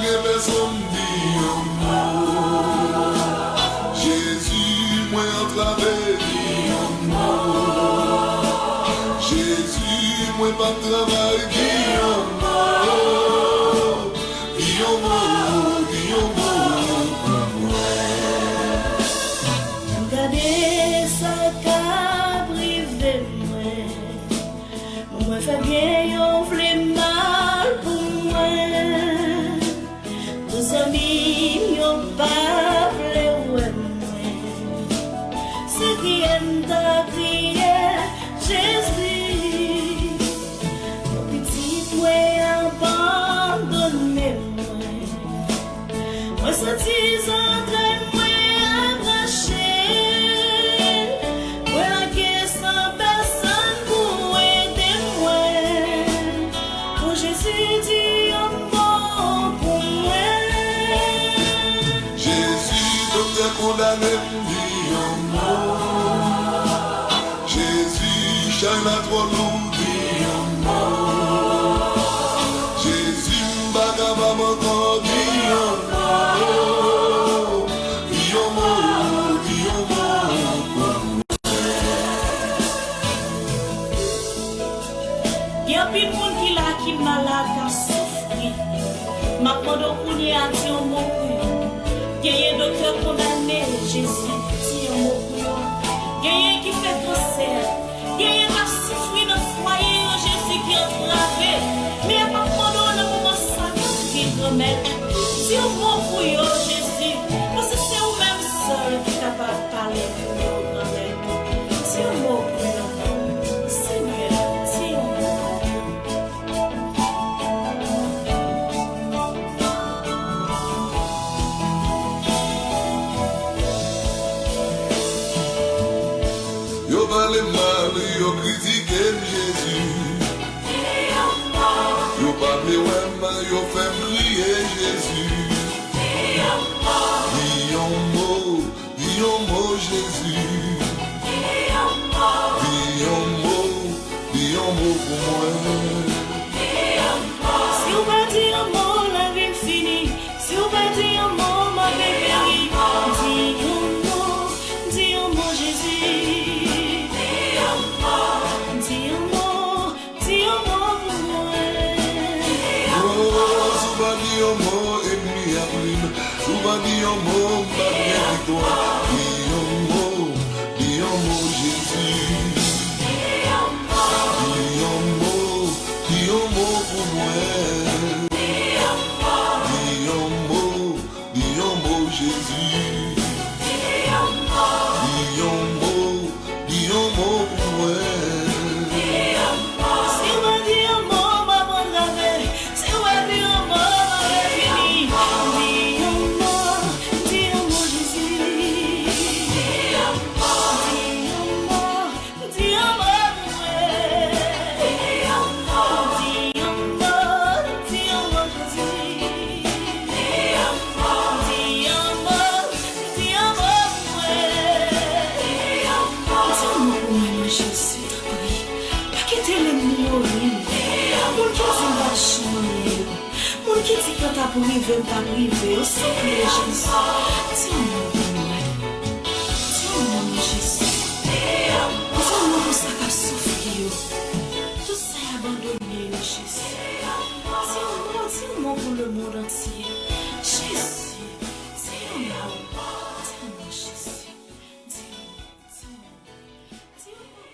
que personne dit un mot. Jésus, moi en travers dit un mot. Jésus, moi pas travail dit un mot. Dit un mot, dit un mot pour moi. Regardez ça qu'a privé moi. Moi fait bien yon vle mal pour moi. Nos amis yon pas vle ouais moi. Ce qui aime ta prière, Jésus. Mon petit moi abandonné moi. Moi senti entre moi arraché. Moi la sans personne pour aider moi. Pour Jésus dit un mot pour moi. Jésus, docteur condamné, dit un mot. Jésus, chaîne à trop lourd, dit un mot. Jésus, m'bagaba m'entend, dit un mot. Dit un mot, dit un mot pour moi. Il y a plus de monde qui malade, qui souffre. Ma pendant qu'on y a dit un mot pour eux. Il y a un docteur condamné, Jésus dit un mot pour eux. Il y a un qui fait cancer. Il y a un qui souffre dans le foyer, Jésus qui est entravé. Mais il n'y a pas pendant le moment ça qui est remède. Dis un mot pour eux, Jésus. Parce que c'est vous-même seul qui est capable de parler pour eux, grand-mère. Dis un mot pour eux. Seigneur, dis un mot. Yo parle mal, yo critique Jésus. Yo parle ouais, yo fait briller Jésus. Dis un mot Jésus. Dis un mot pour moi. Si vous pas dire un mot, la vie finie. Si vous pas dire un mot, ma vie périt. Dis un mot, Jésus. Dis un mot pour moi. Oh, souvent dit un mot, ennemi à prime. Souvent dit un mot, pas bien victoire. Dis un mot Jésus. Dis un mot pour moi. Dis un mot Jésus. Dis un mot pour moi. Si vous pas dire un mot, ma bonne grave. Si vous pas dire un mot, ma vie finie. Dis un mot, Jésus. Dis un mot pour moi. Dis un mot, Jésus. Dis un mot pour moi. Dis un mot pour moi, Jésus. Pas quitter les mots. Mon qui dit pas changer. Mon qui dit quand t'as pour vivre, pas privé. Au simple Jésus. Dis un mot pour moi. Dis un mot, Jésus. Dis un mot pour ça qu'a souffert. Tout ça est abandonné, Jésus. Dis un mot pour le monde entier. Jésus. Dis un mot. Dis un mot, Jésus. Dis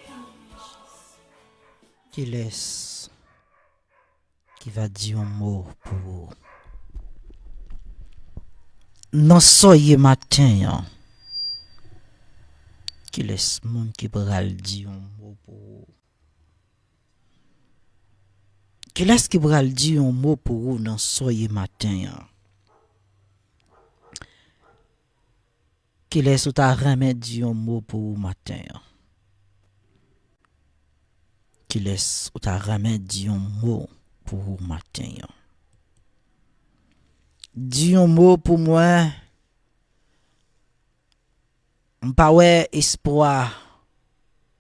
un mot. Qui laisse, qui va dire un mot pour non soyez matin, hein. Qui laisse monde qui bral dire un mot pour qui laisse qui bral dire un mot pour non soyez matin, hein. Qui laisse ou ta remet dire un mot pour matin, hein. Qui laisse ou ta remet dire un mot pour matin. Dis un mot pour moi. M'pa ouais espoir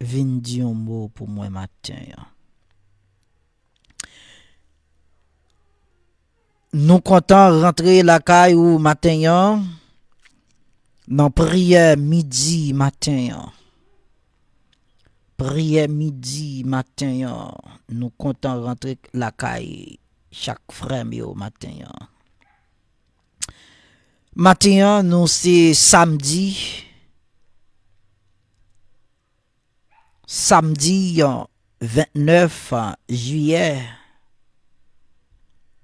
vinn dire un mot pour moi matin. nous comptons rentrer la caille ou matin, dans prière midi matin. Prière midi matin, nous comptons rentrer la caille chaque frère au matin. Matin, nous c'est samedi 29 juillet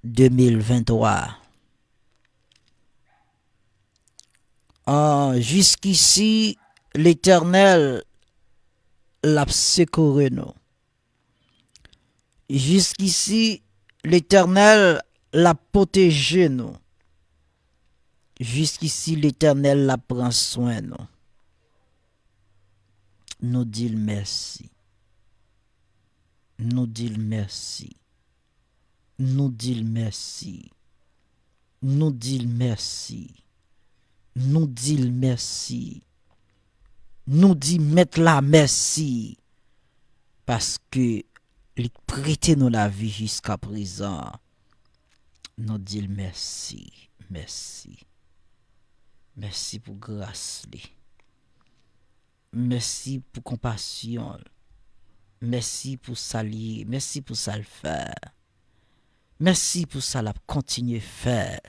2023. Jusqu'ici, l'Éternel l'a secouru nous. Jusqu'ici, l'Éternel l'a protégé nous. Jusqu'ici, l'Éternel l'a prend soin nous. Nous disons merci. Nous disons merci. Nous disons merci. Nous disons merci. Nous disons merci. Nous disons mettre la merci. Parce que il prête nous la vie jusqu'à présent. Nous disons merci. Merci. Merci pour grâce. Merci pour compassion. Merci pour salier. Merci pour ça le faire. Merci pour ça la continuer faire.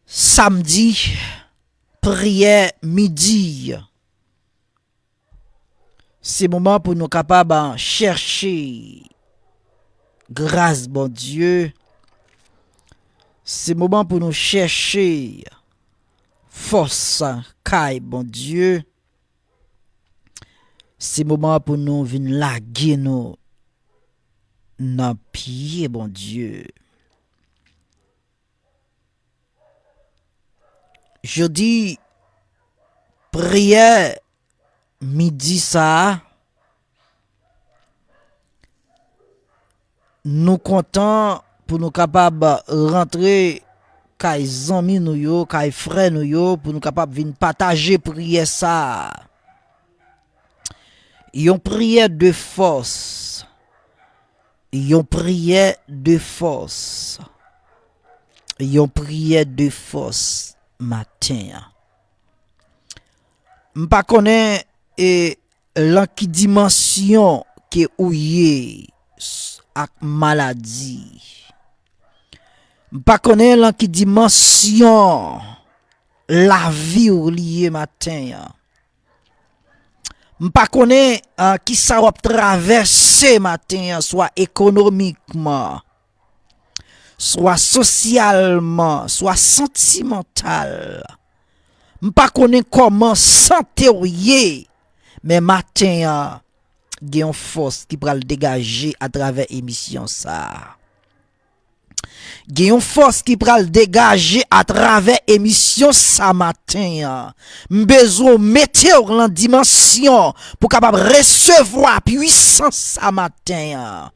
Samedi, prière midi. C'est moment pour nous capables chercher grâce bon Dieu. C'est moment pour nous chercher force caille bon Dieu. C'est moment pour nous venir laguer nous dans pied bon Dieu. Je dis prière midi ça. Nous comptons pour nous capables rentrer kay zanmi nou yo, kay frère nou yo pour nous capables venir partager prière ça. Yon prière de force. Yon prière de force. Yon prière de force matin. M'pa connaît et l'an qui dimension que ouye ak maladie. M'pa connaît l'an qui dimension la vie ou lié matin. M'pa connaît qui ça va traverser matin, soit économiquement, soit socialement, soit sentimental. M'pa connaît comment santé ou yé, mais matin il y a une force qui pral dégager à travers émission ça. Il y a une force qui pral dégager à travers émission ça matin. M'besoin mettre en dimension pour capable recevoir puissance ça matin.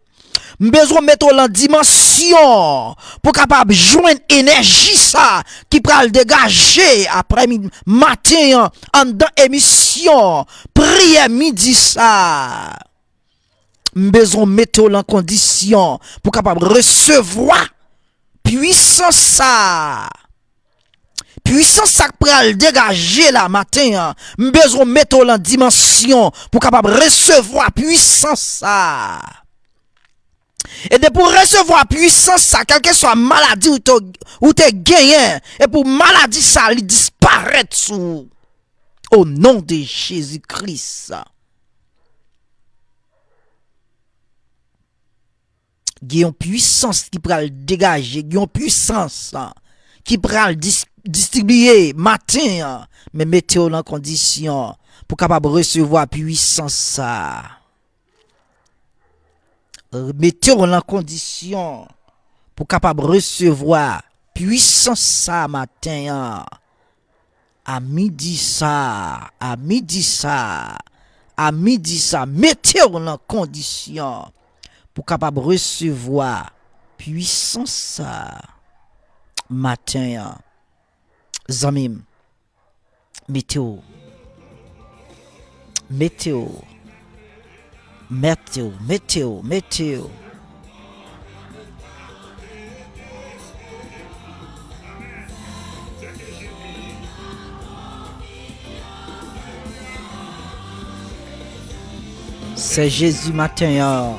M'besoin mettre en dimension pour capable joindre énergie ça qui pral dégager après matin en dans émission prière midi ça. M'besoin mettre en condition pour capable recevoir puissance ça. Puissance ça pral dégager la matin. M'besoin mettre en dimension pour capable recevoir puissance ça. Et de pour recevoir puissance ça, quelle que soit maladie ou te gagné, et pour maladie ça, il disparaît sous au nom de Jésus-Christ. Il y a une puissance qui pral dégager, il y a une puissance qui pral distribuer matin, mais mettez-vous en condition pour capable recevoir puissance ça. Mettez-vous en condition pour capable recevoir puissance ça matin. À midi ça, à midi ça, à midi ça, mettez-vous en condition pour capable recevoir puissance ça matin. Zamim, mettez-vous. Mettez-vous. Mettez-vous. C'est Jésus matin.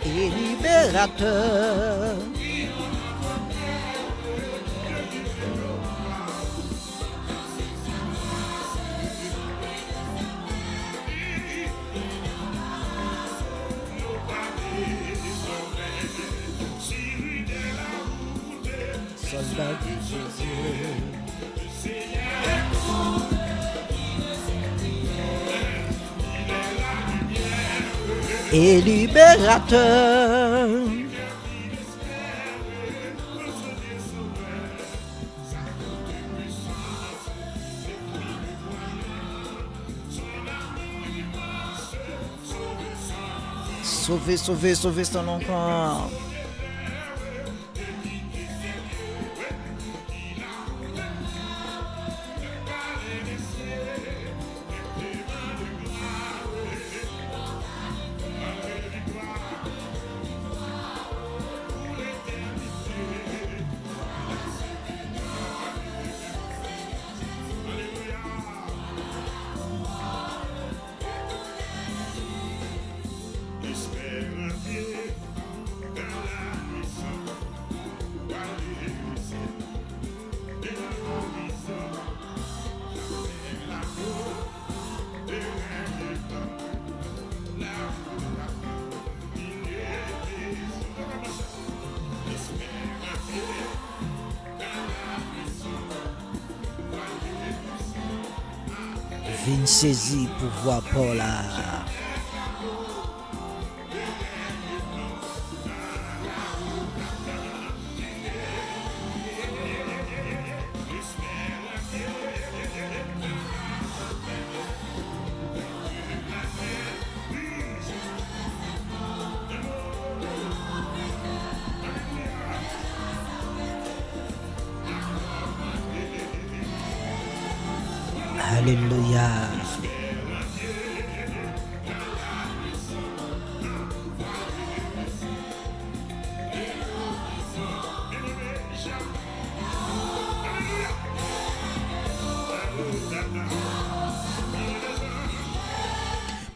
Et libérateur. Soldat de Jésus. Et libérateur. Sauver, sauver, sauver son enfant. Viens saisir pour voir Paula. Alléluia.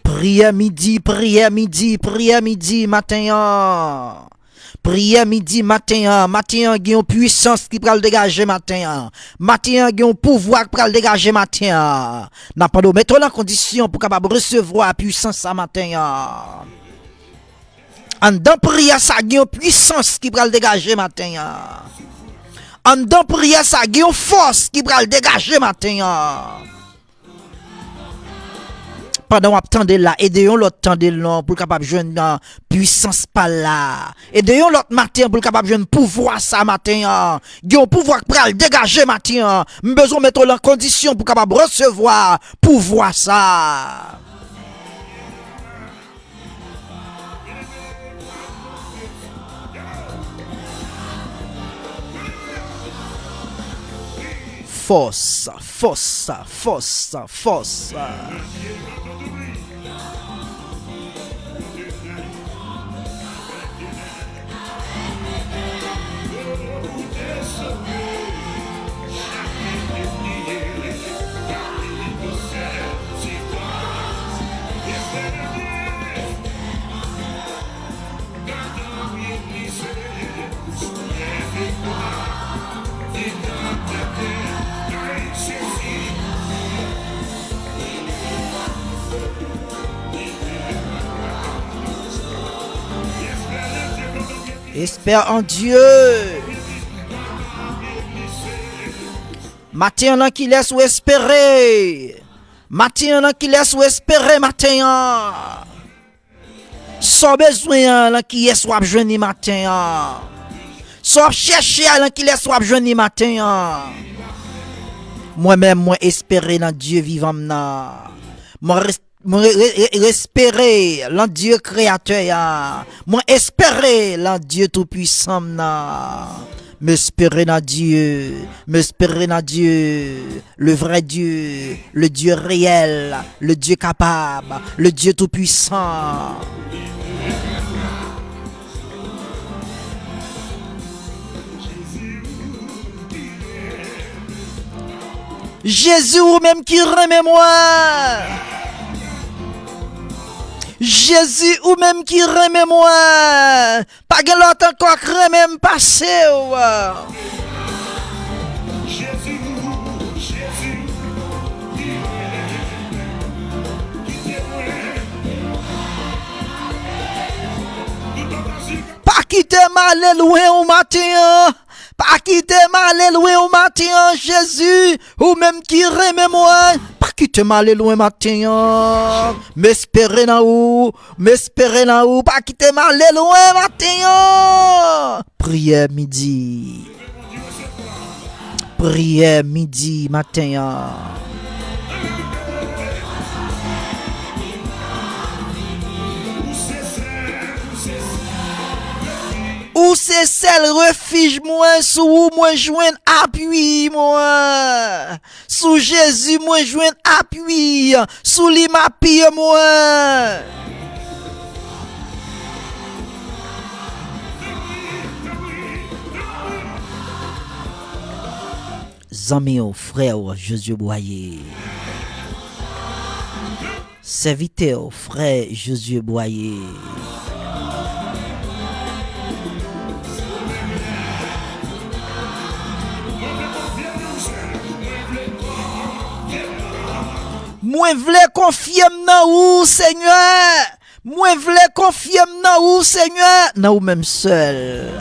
Prière midi, prière midi, prière midi, matin. Prière midi, matin. Matin, il y a une puissance qui peut le dégager matin. Matin, il y a un pouvoir qui peut le dégager matin. N'a pas de mettre en condition pour capable recevoir la puissance ça matin. En dans prière, ça il y a une puissance qui peut le dégager matin. En dans prière, ça il y a une force qui peut le dégager matin. Pendant qu'on attend là, aidez-on l'autre temps de long pour capable joindre puissance par là. Aidez-on l'autre matin pour capable joindre pouvoir ça matin. Yon pouvoir pour le dégager matin. Besoin mettre en condition pour capable recevoir pouvoir ça. Force, force, force, force. Espère en Dieu. Matin, on qui laisse ou espérer. Matin là qui laisse ou espérer matin. Sans besoin là qui est soit jeune matin. Sans chercher là qui laisse soit jeune matin. Moi-même moi espérer dans Dieu vivant là. Moi espérer dans Dieu créateur. Moi espérer dans Dieu tout puissant là. M'espérer dans Dieu, m'espérer dans Dieu, le vrai Dieu, le Dieu réel, le Dieu capable, le Dieu tout-puissant. Jésus ou même qui remet moi. Jésus ou même qui remet moi. Pas que l'autre encore remet passé. Pas quitter mal loin au matin. Pas quitter mal loin au matin, Jésus, ou même qui remet moi. Pas quitter mal loin matin. M'espérer dans où, pas quitter mal loin matin. Prière midi. Prière midi matin. Où c'est celle refuge moi sous moi joindre appui moi sous Jésus moi joindre appui sous lui m'appuie moi Zami au frère Jésus Boyer serviteur au frère Jésus Boyer moi v'lais confier dans ou Seigneur. Moi v'lais confier dans ou Seigneur. Dans ou même seul.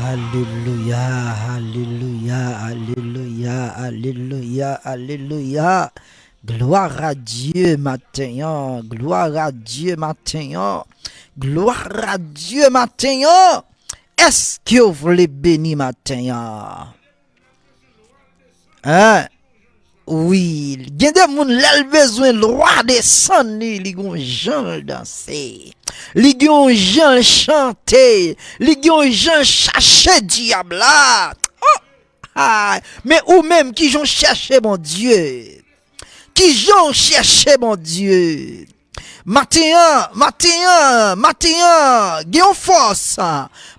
Alléluia, alléluia, alléluia, alléluia, alléluia. Gloire à Dieu matin, gloire à Dieu matin, gloire à Dieu matin. Est-ce que vous voulez bénir matin? Hein? Oui, il y a des gens qui ont besoin de roi descendre, ils ont gens danser, ils ont gens chanter, ils ont gens chercher diable là. Oh, ah, mais ou même qui ont cherché mon Dieu, qui ont cherché mon Dieu. Matin, gagne force,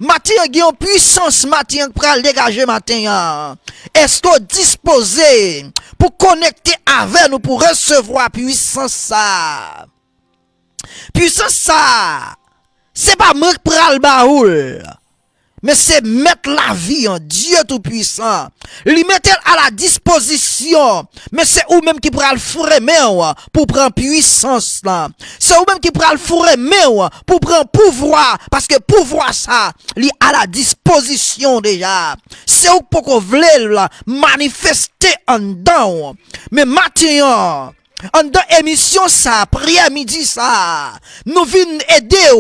matin, gagne puissance, matin, pour dégager matin. Est-ce que disposé pour connecter avec nous, pour recevoir puissance ça? Puissance ça, pas moi qui pral baoul. Mais c'est mettre la vie en Dieu Tout-Puissant. Lui mettre à la disposition. Mais c'est ou même qui pourra le fremer pour prendre puissance là. C'est ou même qui pourra le fremer pour prendre pouvoir. Parce que pouvoir ça, lui à la disposition déjà. C'est ou pour qu'on voulait là manifester en dedans. Mais maintenant, en dans émission ça, prière midi ça, nous venons aider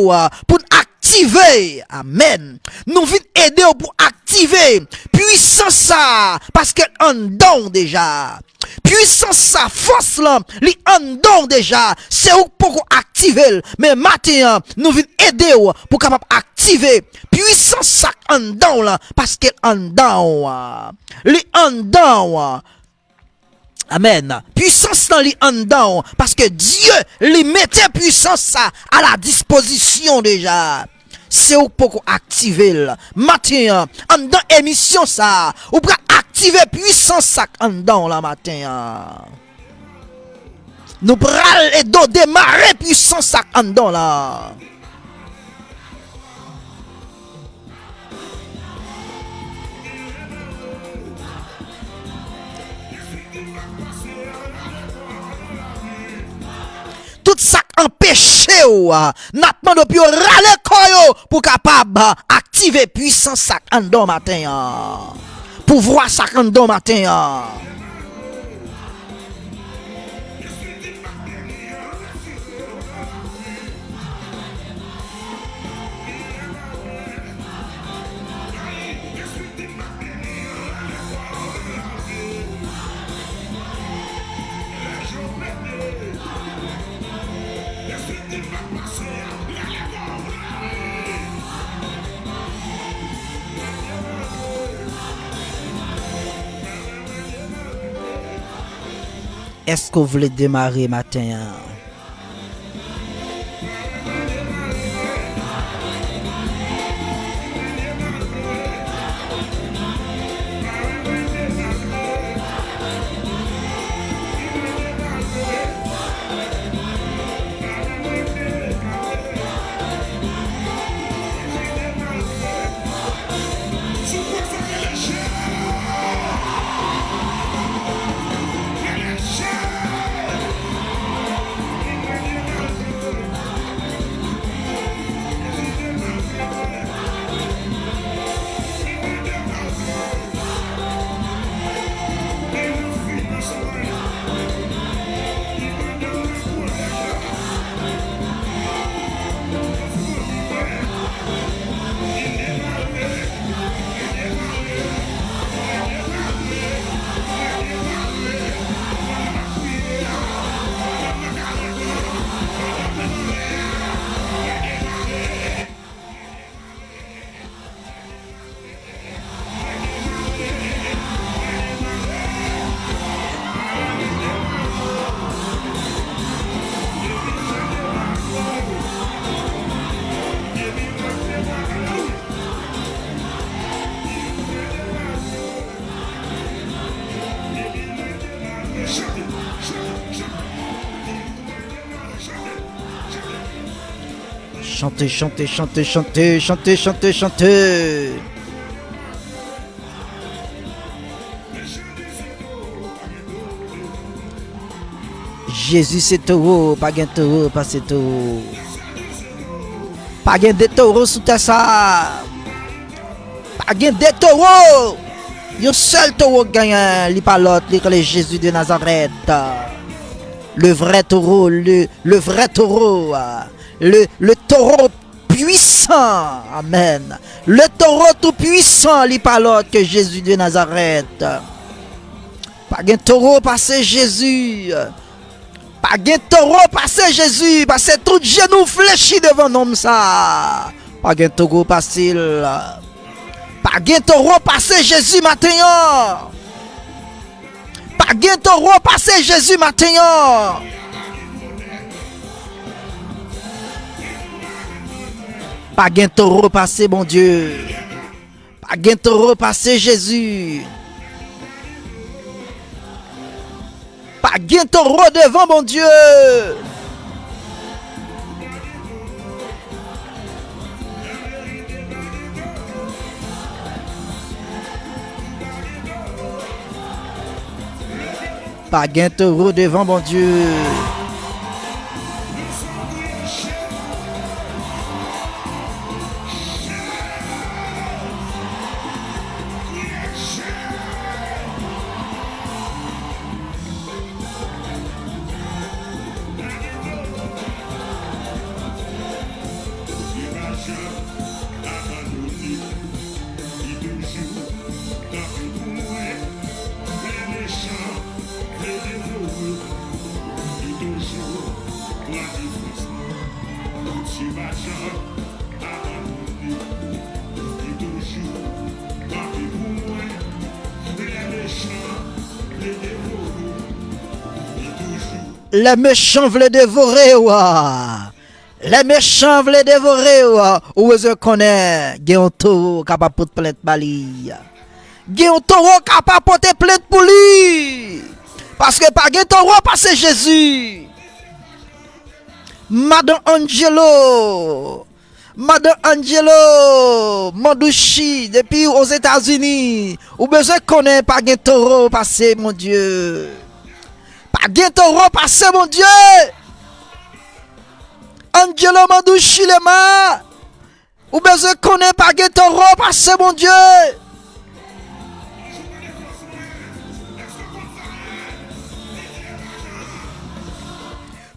pour activer, amen. Nous venons aider pour activer puissance ça, parce que en don déjà. Puissance ça, force là, li en don déjà, c'est pour activer. Mais maintenant, nous venons aider pour capable activer puissance ça en don là, parce que en don, li en don. Amen. Puissance dans les en dedans, parce que Dieu lui mettait puissance ça à la disposition déjà. C'est où pour activer matin en dedans émission ça, ou pour activer puissance ça en dedans la matin. Nous pral et do démarrer puissance ça en dedans là. Tout ça empêché ou n'a demandé puis râler koyo pour capable activer puissance ça en don matin. Pouvoir ça en don matin. Est-ce que vous voulez démarrer matin? Chantez, chantez, chantez, chantez, chantez, chantez, chantez. Jésus c'est taureau, pas gain taureau, pas c'est taureau. Pas gain de taureau sous ta ça. Pas gain de taureau. Yon seul taureau gagne, li pas l'autre, li le Jésus de Nazareth. Le vrai taureau, le vrai taureau. Le taureau puissant, amen. Le taureau tout puissant, li pas l'autre que Jésus de Nazareth. Pas gain taureau passer Jésus. Pas gain taureau passer Jésus, parce que tout genou fléchi devant l'homme ça. Pas gain taureau passer. Pas gain taureau passer Jésus matin. Pas gain taureau passer Jésus matin. Pas gain taureau passer bon Dieu. Pas gain taureau passer Jésus. Pas gain taureau devant mon Dieu. Pas gain taureau devant mon Dieu. Les méchants veulent dévorer, ouah. Les méchants veulent dévorer, ouah. Ou je connais, gen taureau capable de plainte bali. Gen taureau capable de porter plainte pour lui. Parce que pas gen taureau parce Jésus. Madame Angelo, Mandouchi, depuis aux États-Unis, ou besoin connaît pas gen taureau passé, mon Dieu. Pas gen taureau passé, mon Dieu. Angelo Mandouchi Lema, ou besoin connaît pas gen taureau passé, mon Dieu.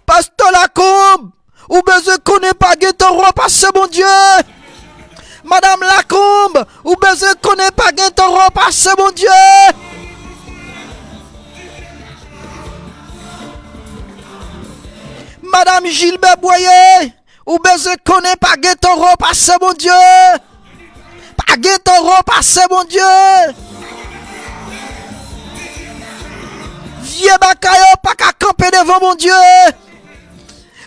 Pasteur Lacombe, ou besoin connaît pas gen taureau passé, mon Dieu. Madame Lacombe, ou besoin connaît pas gen taureau passé, mon Dieu. Madame Gilbert Boyer, ou besoin connaît pas gen taureau passé, mon Dieu. Pas gen taureau passé, mon Dieu. Vieux bakayo pas qu'à camper devant mon Dieu.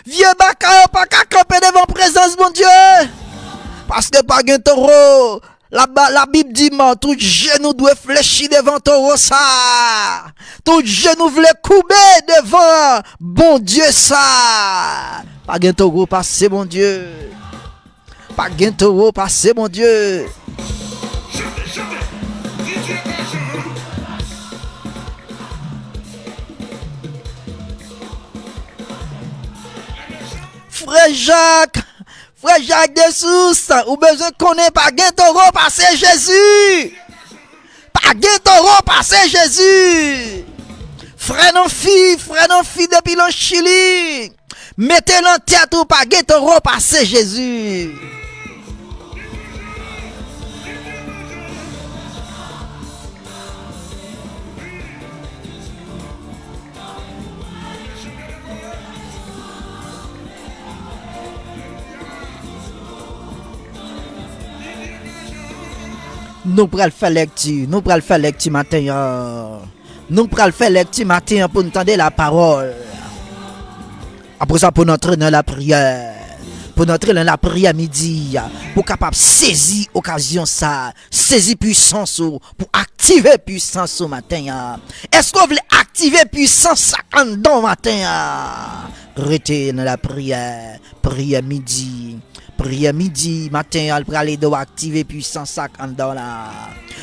Vieux bakayo pas qu'à camper devant présence, mon Dieu. Parce que pas gen taureau. La Bible dit, tout genou doit fléchir devant taureau ça. Tout genou voulait couper devant bon Dieu ça. Pas gen taureau passé, mon Dieu. Pas gen taureau passé, mon Dieu. Frère Jacques Dessous, ou besoin connaît pas gen taureau passé Jésus. Pas gen taureau passé Jésus. Frère non fille depuis le Chili. Mettez l'en tête ou pas gen taureau passé Jésus. Nous pral faire lecture matin. Nous pral faire lecture matin pour entendre la parole. Après ça pour entrer dans la prière. Pour entrer dans la prière midi, pour capable saisir occasion ça, saisir puissance pour activer puissance au matin. Est-ce qu'on veut activer puissance ça dans matin? Restez dans la prière, prière midi. Prière midi, matin, il pral aider à activer puissance ça dans là.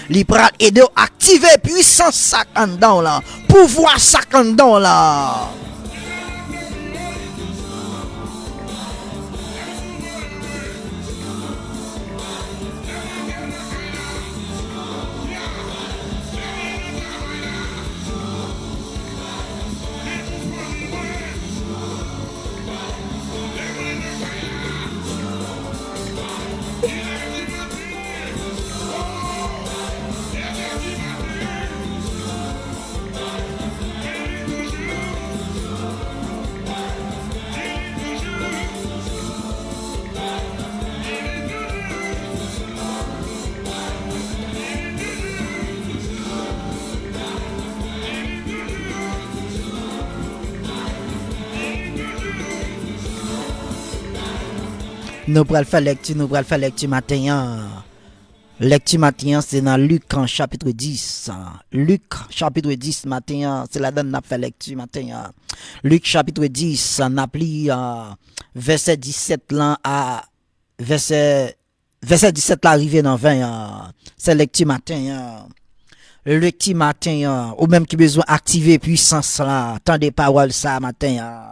Il pral aider à activer puissance ça dans là. Pouvoir ça dans là. Nous pral faire lecture matin. Lecture matin, c'est dans Luc en chapitre 10. Luc chapitre 10 matin, c'est là-dedans n'a fait lecture matin. Luc chapitre 10, n'a pris verset 17 là à verset 17 là arrivé dans 20. C'est lecture matin. le petit matin, ou même qui besoin activer puissance là, tendez parole ça matin.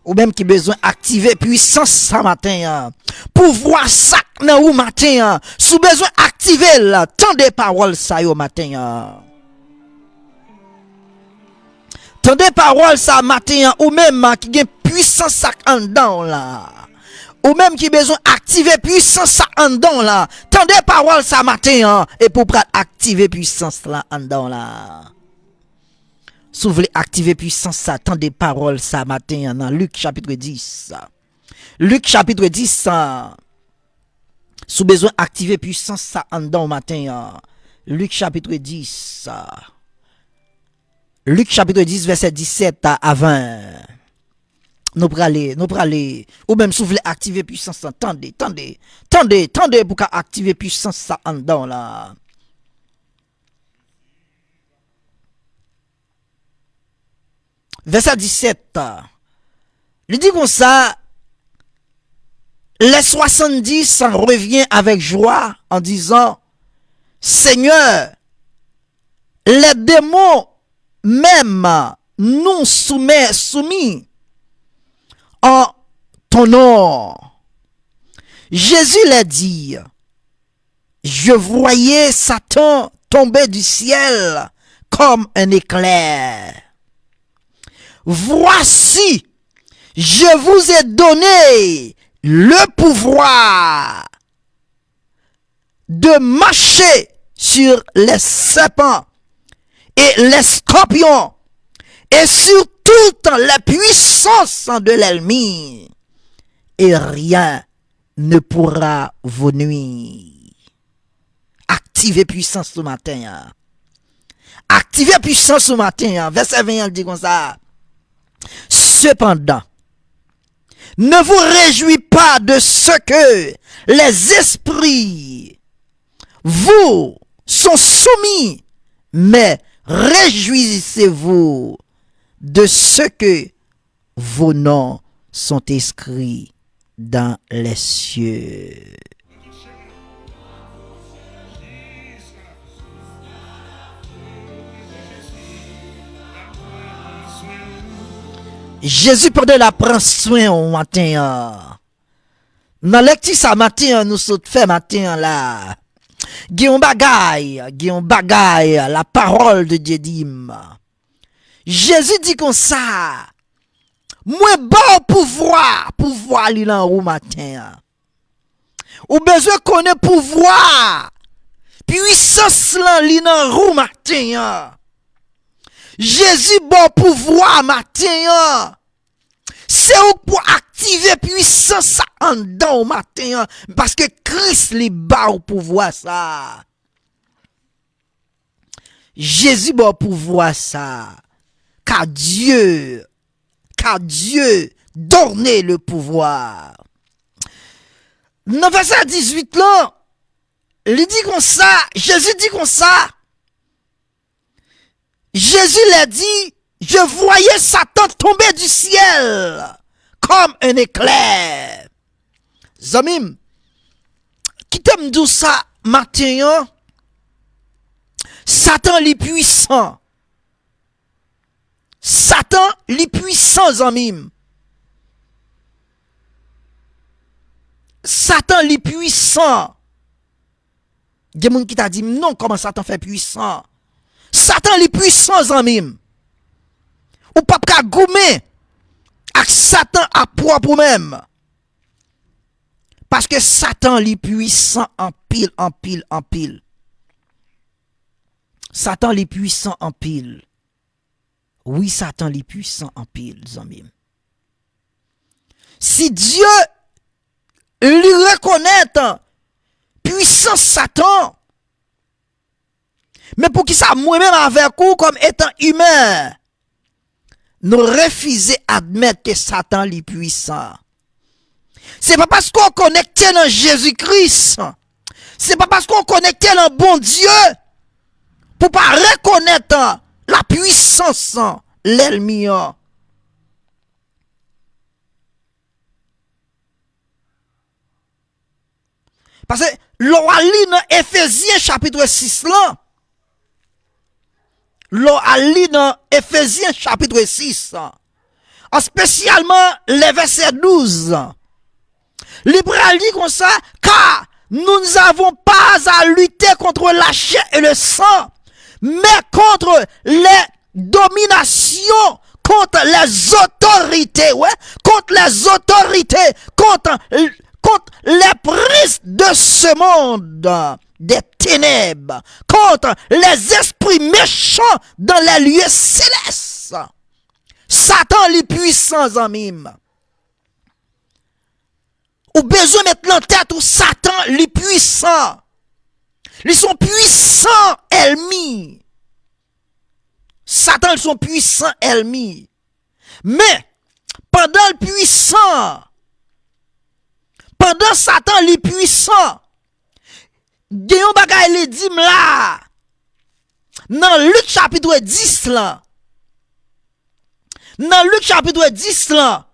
Ou même qui besoin activer puissance ça matin. Pouvoir ça nan ou matin. Sous besoin activer là, tendez parole ça yo matin. Tendez parole ça matin ou même qui gen puissance ça en dedans là. Ou même qui besoin activer puissance ça en dedans là. Tendez parole ça matin et pour activer puissance là en dedans là. Si vous voulez activer puissance ça, tendez parole ça matin dans Luc chapitre 10. Luc chapitre 10 sous besoin activer puissance ça en dedans matin. Luc chapitre 10. Luc chapitre 10 verset 17 à 20. Nous praler. Ou même si vous voulez activer puissance ça, tendez pour activer puissance ça en dedans là. Verset 17. Il dit comme ça, les 70 revient avec joie en disant, Seigneur, les démons même nous soumis en ton nom. Jésus l'a dit, je voyais Satan tomber du ciel comme un éclair. Voici, je vous ai donné le pouvoir de marcher sur les serpents et les scorpions et sur toutes les puissances de l'ennemi, et rien ne pourra vous nuire. Activez puissance ce matin. Activez puissance ce matin. Verset 20 dit comme ça. Cependant, ne vous réjouissez pas de ce que les esprits vous sont soumis, mais réjouissez-vous de ce que vos noms sont inscrits dans les cieux. Jésus pendant la prend soin au matin. Dans lecture ça matin nous saute fait matin là. Guillaume bagaille, la parole de Dieu dit. Jésus dit comme ça. Moi bon pouvoir li lan ou matin. Ou besoin connaître pouvoir. Puissance lan li nan ou matin. Jésus bon pouvoir matin. C'est pour activer puissance en dedans au matin parce que Christ li ba au pouvoir ça. Jésus bon pouvoir ça. Car Dieu donne le pouvoir. Dans verset 18 là, il dit comme ça, Jésus dit comme ça. Jésus l'a dit, je voyais Satan tomber du ciel comme un éclair. Zamim, qui t'aime dire ça matin, Satan est puissant. Satan est puissant, Zamim. Satan est puissant. Il y a des gens qui t'a dit non, comment Satan fait puissant? Satan est puissant, Zamim. Ou pas qu'à goumer avec Satan à propre même. Parce que Satan est puissant en pile. Satan est puissant en pile. Oui, Satan est puissant en pile, Zamim. Si Dieu lui reconnaît puissance Satan, mais pour qui ça moi-même avec vous comme étant humain, nous refusons d'admettre que Satan est puissant. C'est pas parce qu'on connecte dans Jésus-Christ, c'est pas parce qu'on connecte dans bon Dieu, pour pas reconnaître la puissance l'ennemi. Parce que l'on lit dans Ephésiens chapitre 6 là, l'on a lu dans Ephésiens chapitre 6, en spécialement les versets 12. L'Hébreu dit comme ça, car nous n'avons pas à lutter contre la chair et le sang, mais contre les dominations, contre les autorités, contre les autorités, contre les prises de ce monde des ténèbres, contre les esprits méchants dans les lieux célestes. Satan les puissants en mime. Ou besoin de mettre en tête ou Satan les puissants. Ils sont puissants ennemis. Satan ils sont puissants ennemis. Mais pendant le puissant, pendant Satan les puissants, Guillaume bagay les dit là, dans Luc chapitre 10 là, dans Luc chapitre 10 là,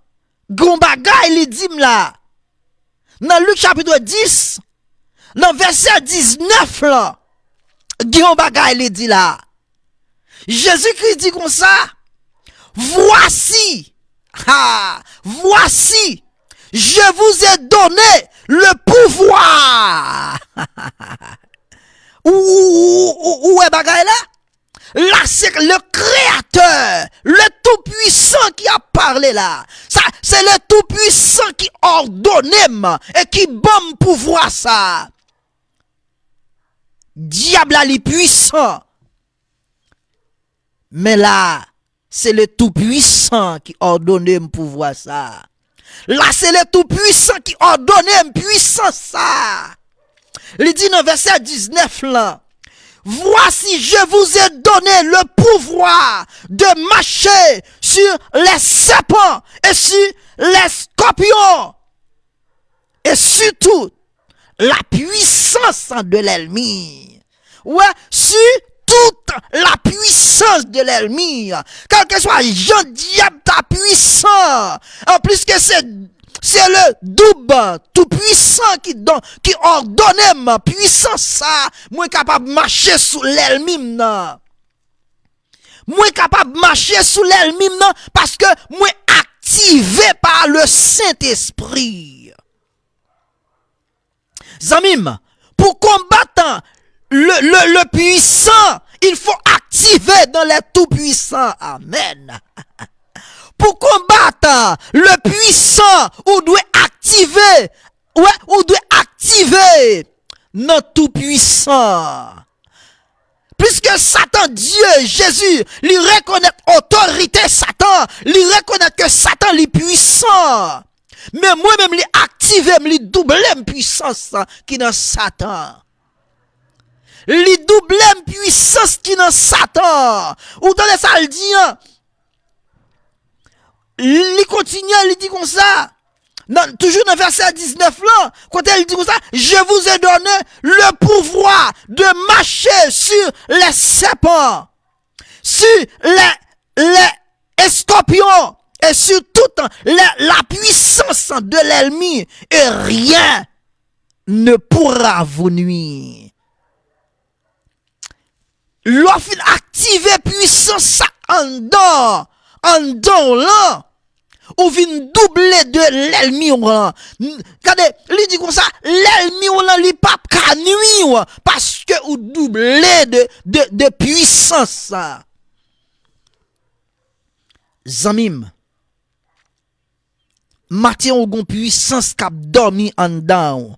Guillaume bagay les dit là, dans Luc chapitre 10, dans verset 19 là, Guillaume bagay les dit là, Jésus-Christ dit comme ça, voici, voici, je vous ai donné le pouvoir. Où est bagay là? Là, c'est le Créateur, le Tout-Puissant qui a parlé là. Ça, c'est le Tout-Puissant qui ordonne et qui bombe pouvoir ça. Diable est puissant. Mais là, c'est le Tout-Puissant qui ordonne pouvoir ça. Là, c'est le Tout-Puissant qui ordonne puissance ça. Il dit dans verset 19 là, voici, je vous ai donné le pouvoir de marcher sur les serpents et sur les scorpions et surtout la puissance de l'ennemi. Ouais, sur toute la puissance de l'ennemi. Quel que soit Jean diable ta puissant. En plus que c'est le double tout puissant qui ordonne ma puissance ça. Moi capable de marcher sous l'ennemi non. Moi capable de marcher sous l'ennemi non parce que moi activé par le Saint-Esprit. Zamim, pour combattre le puissant, il faut activer dans les tout-puissants. Amen. Pour combattre le puissant, on doit activer, on doit activer notre tout-puissant. Puisque Satan, Dieu, Jésus, lui reconnaît autorité Satan, lui reconnaît que Satan est puissant. Mais moi-même, lui activer, lui doubler la puissance qui est dans Satan. Lui doubler la puissance qui est dans Satan. Ou dans les salles dit, il continue, il dit comme ça. Toujours dans verset 19 là, quand elle dit comme ça, je vous ai donné le pouvoir de marcher sur les serpents, sur les scorpions, et sur toute la puissance de l'ennemi, et rien ne pourra vous nuire. L'offre activer puissance en dedans là, ou vient doubler de l'ennemi. Regardez, il dit comme ça, l'ennemi là, il pas qu'à nuire, parce que ou doubler de puissance. Zamim, matin ou gon puissance qui a dormi en dedans.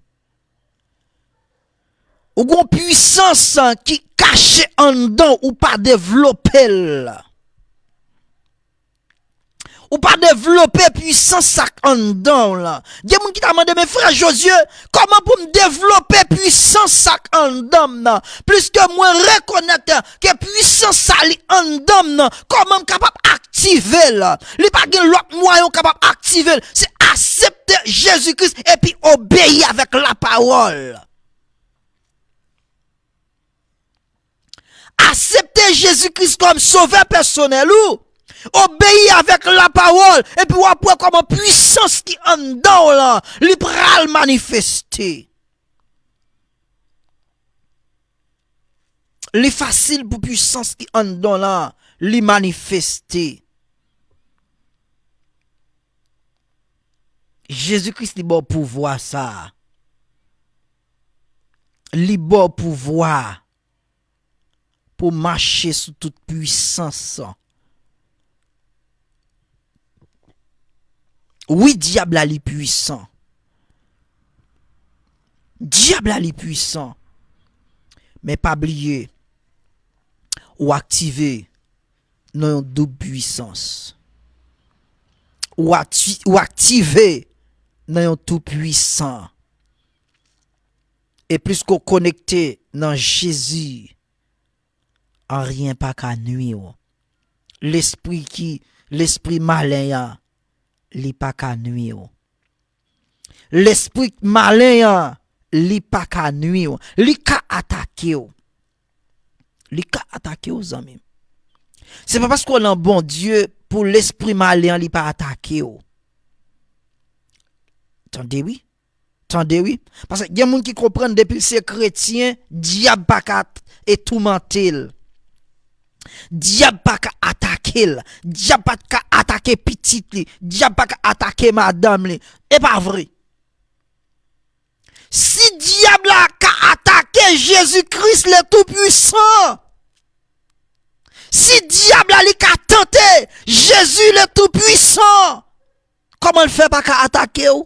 Ou gon puissance qui caché en dedans ou pas développé. Ou pas développer puissance en dedans là. Il y a des gens qui t'a demandé, mes frères Josué, comment pour me développer puissance en dedans là? Plus que moi reconnaître que puissance en dedans là, comment capable activer là? Il pas de l'autre moyen capable activer, c'est accepter Jésus-Christ et puis obéir avec la parole. Accepter Jésus-Christ comme sauveur personnel ou obéir avec la parole et puis après comme puissance qui en dedans là, li pral manifester. li facile pour puissance qui en dans là, li manifester. Jésus-Christ li bon pouvoir ça. Li bon pouvoir pour marcher sous toute puissance. Oui, diable a li puissant. Diable a li puissant. Mais pas oublier ou activer non double puissance. Ou activer non tout puissant. Et plus qu'on connecté dans Jésus, en rien pas qu'à nuire. L'esprit malin, li pas qu'à nuire. L'esprit malin, li pas qu'à nuire. Li ka attaquer. Li ka attaquer aux amis. C'est pas parce qu'on a un bon Dieu pour l'esprit malin li pas attaquer. Attendez oui. Attendez oui. Parce que y a des gens qui comprennent depuis c'est chrétien, diable pas qu'à et tourmenter. Diable pas qu'à attaquer. Diable pas qu'à attaquer petite li. Diable pas qu'à attaquer madame li. Et pas vrai. Si diable a qu'à attaquer Jésus-Christ le Tout-Puissant, si diable a qu'à tenter Jésus le Tout-Puissant, comment il fait pas qu'à attaquer ou?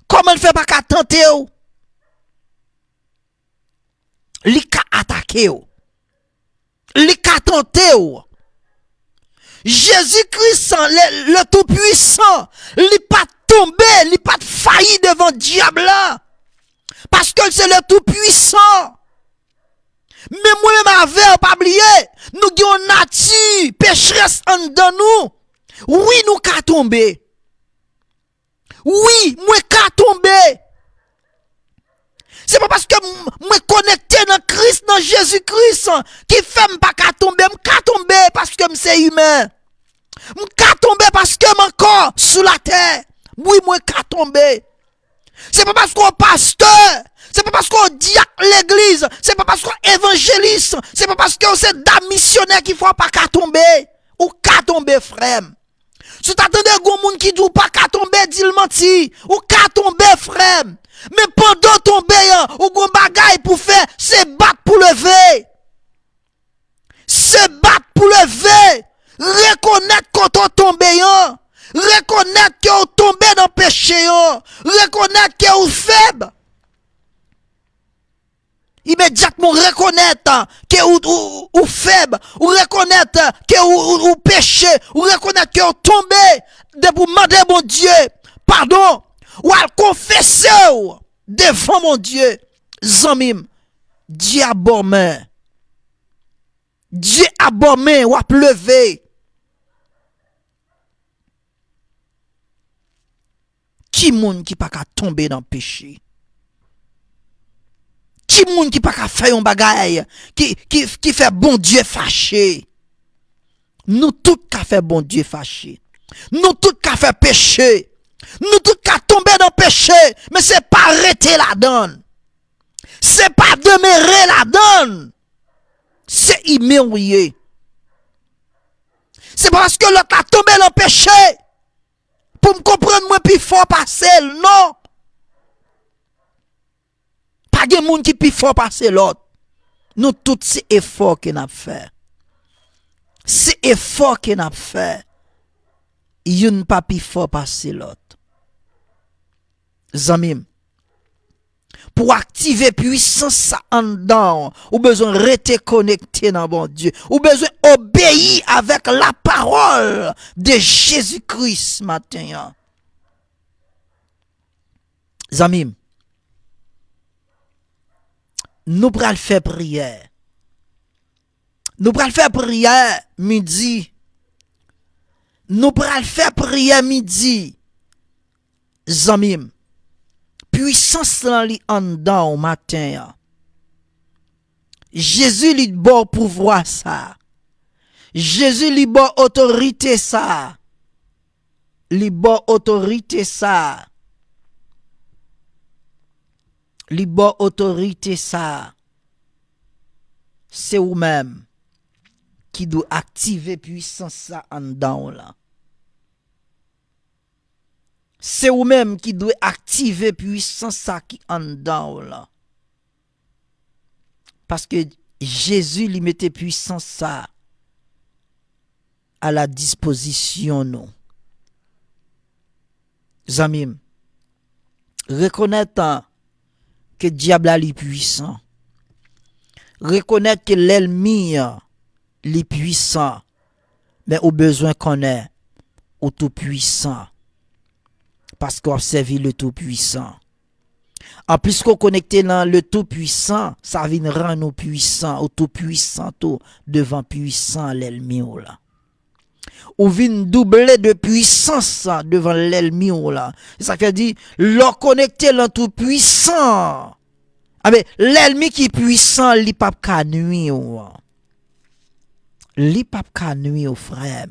Comment il fait pas qu'à tenter ou? Li qu'à attaquer ou? Li qu'à tenter ou? Jésus-Christ le Tout-Puissant, li pas tomber, li pas failli devant diable là. Parce que c'est le Tout-Puissant. Mais moi-même avec, pas oublier, nous avons nature, pécheresse en dedans nous. Oui, nous qu'à tomber. Oui, moi qu'à tomber. C'est pas parce que moi connecté dans Christ, dans Jésus-Christ, qui fait pas qu'à tomber, m'ka tomber parce que c'est humain. M'ka tomber parce que mon corps sous la terre. Oui, moi qu'à tomber. C'est pas parce qu'on pasteur, c'est pas parce qu'on diacre l'église, c'est pas parce qu'on évangéliste, c'est pas parce qu'on c'est dame missionnaire qu'il faut pas qu'à tomber. Ou qu'à tomber, frère. Si t'attendais un monde qui dit pas qu'à tomber, dit le menti. Ou qu'à tomber, frère. Mais pendant tomber, ou gon bagay pour faire, c'est battre pour lever. C'est battre pour lever. Reconnaître quand on tombe, reconnaître que on tombé dans le péché, reconnaître que on faible. Immédiatement reconnaître que ou faible, ou reconnaître que ou péché, ou reconnaître que on tombé de pour demander mon Dieu pardon, ou à confesser devant mon Dieu. Zamim, Dieu abomé. Dieu abomé ou à pleuver. Qui moun qui pas qu'à tomber dans le péché? Qui moun qui pas qu'à faire un bagay qui fait bon Dieu fâché? Nous tous qu'à faire bon Dieu fâché. Nous tous qu'à faire péché. Nous tous qu'à tomber dans le péché. Mais c'est pas arrêter la donne. C'est pas demeurer la donne. C'est immédiat. C'est parce que l'autre a tombé dans le péché. Pour me comprendre, moi, plus fort passer, non. Pas de monde qui plus fort passer l'autre. Nous, tous ces efforts qu'on a fait. Ces efforts qu'on a fait. Il n'y a pas plus fort passer l'autre. Zamim. Pour activer puissance en dedans, ou besoin de rester connecté dans bon Dieu, ou besoin d'obéir avec la parole de Jésus-Christ matin. Zamim, nous pral faire prière. Nous pral faire prière midi. Nous pral faire prière midi. Zamim. Puissance li en dedans au matin. Jésus li bon pouvoir ça. Jésus li bon autorité ça. Li bon autorité ça. Li bon autorité ça. c'est ou même qui doit activer puissance ça en dedans là. C'est ou même qui doit activer puissance ça qui en dedans là. Parce que Jésus lui mettait puissance ça à la disposition nous. Zamim, reconnaître que diable est puissant. Reconnaître que l'ennemi est puissant. Mais au besoin qu'on est au tout puissant. Parce qu'on observe le tout puissant. En plus qu'on connecte dans le tout puissant, ça vient rendre nous puissants, au tout puissant, tout devant puissant l'ennemi là. Ou vient doubler de puissance devant l'ennemi là. Ça veut dire leur connecter dans tout puissant. Ah mais l'ennemi qui est puissant, li pas ka nuire. Li pas ka nuire frère.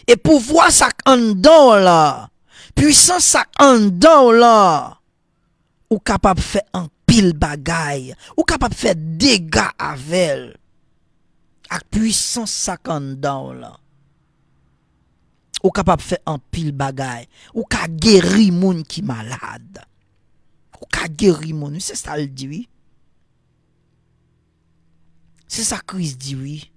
Et pour voir ça en dedans là, puissance ça en dedans là, ou capable faire un pile bagaille, ou capable faire dégâts avec elle. Ak puissance ça en dedans là. Ou capable faire un pile bagaille, ou ka guérir moun qui malade. Ou ka guérir moun, c'est ça le dit oui. C'est ça Christ dit oui.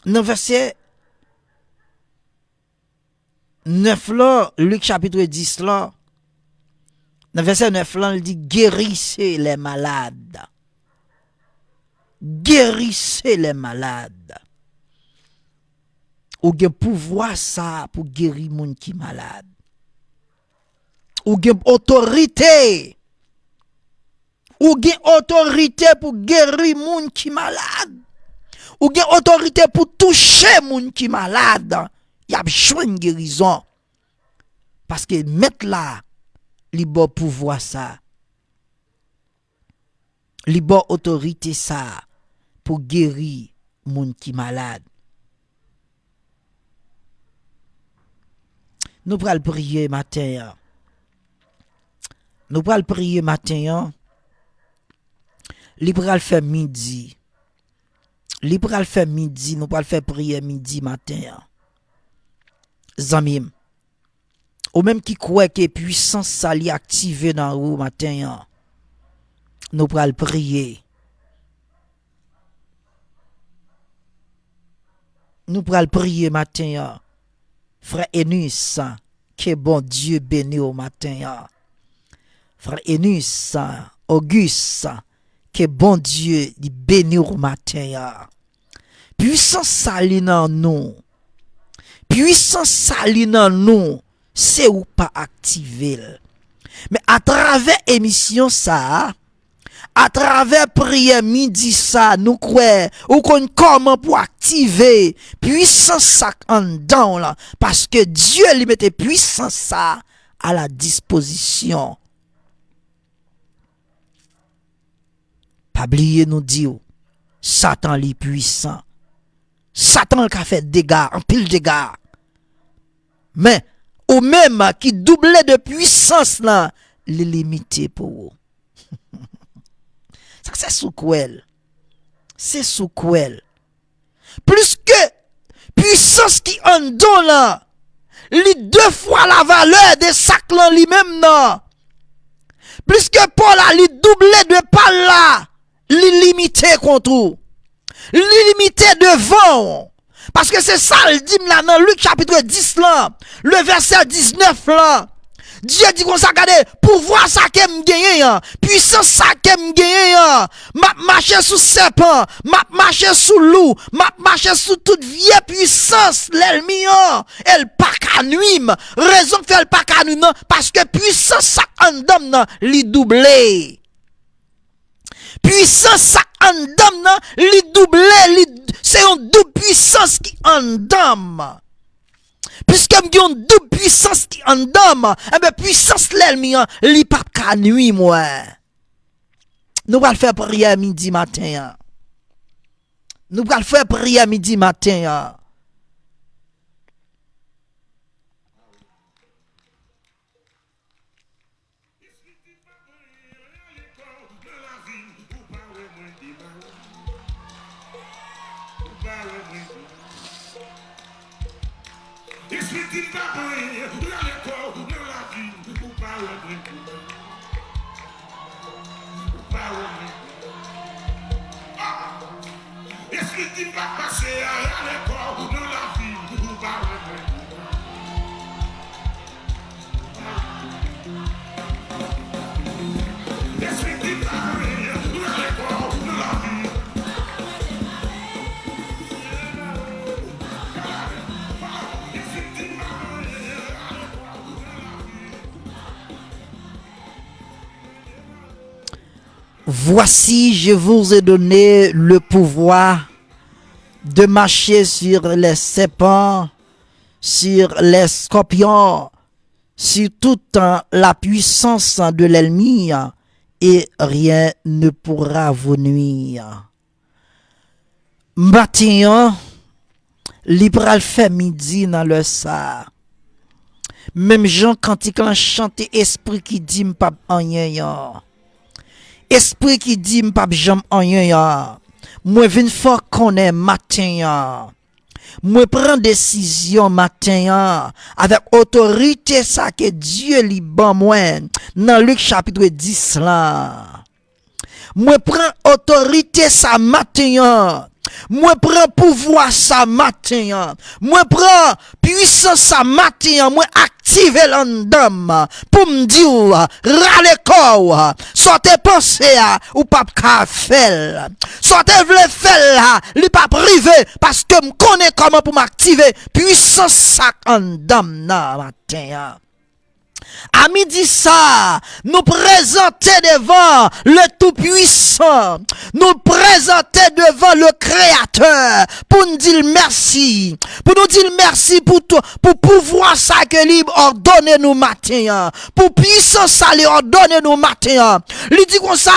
Dans verset 9 là, Luc chapitre 10 là, dans verset 9 là, il dit guérissez les malades. Guérissez les malades. Ou gen pouvoir ça pour guérir moun qui malade. Ou gen autorité. Ou gen autorité pour guérir moun qui malade. Ou gen autorité pour toucher moun qui malade. Y a besoin de guérison. Parce que mettre là, li bon pouvoir ça. Li bon autorité ça pour guérir moun qui malade. Nous pral prier matin. Nous pral prier matin. Li pral faire midi. Li pral faire midi, nous pral faire prier midi matin. Zamim. Ou même qui croit que puissance ça li activé dans vous matin. Nous pral prier. Nous pral prier matin. Frère Enus, que bon Dieu béni au matin. Frère Enus, Auguste, que bon Dieu béni au matin. Puissance sali dans nous. Puissance sali dans nous, c'est ou pas activé. Mais à travers émission ça, à travers prière midi ça, nous croyons ou qu'on comment pour activer puissance ça en dedans là, parce que Dieu lui mettait puissance ça à la disposition. Pas oublier nous dire Satan est puissant. Satan qui a fait dégâts, en pile dégâts. Mais ou même qui doublait de puissance là, les limité pour vous. Ça c'est sous quoi? C'est sous quoi? Plus que puissance qui en donne là, les deux fois la valeur de sac là lui-même non. Plus que Paul a li doublé de par là, li limité contre vous. Li limité devant. Parce que c'est ça le dit là dans Luc chapitre 10 là, le verset 19 là. Dieu dit qu'on ça regardez, pouvoir ça qu'aime gagner, puissance ça qu'aime gagner, m'a marcher sous serpent, m'a marcher sous loup, m'a marcher sous toute vieille puissance, l'ennemi, elle pas qu'à nuire, raison fait elle pas qu'à nuire, parce que puissance ça en dame, li doublé. Puissance ça en dame, li doublé, c'est une double puissance qui en dame. Puisque m'gon double puissance qui en dame, eh ben puissance l'ennemi li pas ka nuit moi. Nous va faire prière midi matin. Nous va faire prière midi matin. Esprit pas briller, dans le corps, dans la vie, ou pas Esprit pas passer, dans le corps, dans la vie, ou pas Esprit pas briller, dans le corps, dans la vie. Voici, je vous ai donné le pouvoir de marcher sur les serpents, sur les scorpions, sur toute la puissance de l'ennemi, et rien ne pourra vous nuire. Matin, l'Ibral fait midi dans le sa. Même Jean quand il chante, esprit qui dit m'pas rien. Esprit qui dit m'pas jam rien. Moi vinn fort connaît matin. Moi prends décision matin avec autorité ça que Dieu li ban moi dans Luc chapitre 10 là. Moi prends autorité ça matin. Moi prends pouvoir ça matin. Moi prends puissance ça matin. Moi active l'endam pour me dire râle corps. Sortez penser ou pas ka faire. Sortez vle faire là, li pas privé parce que me connais comment pour m'activer puissance ça endam na matin. À midi ça, nous présenter devant le Tout-Puissant, nous présenter devant le Créateur, pour nous dire merci, pour nous dire merci pour tout, pour pouvoir ça que libre ordonner nous matin, pour puissance ça lui ordonner nous matin. Il dit comme ça,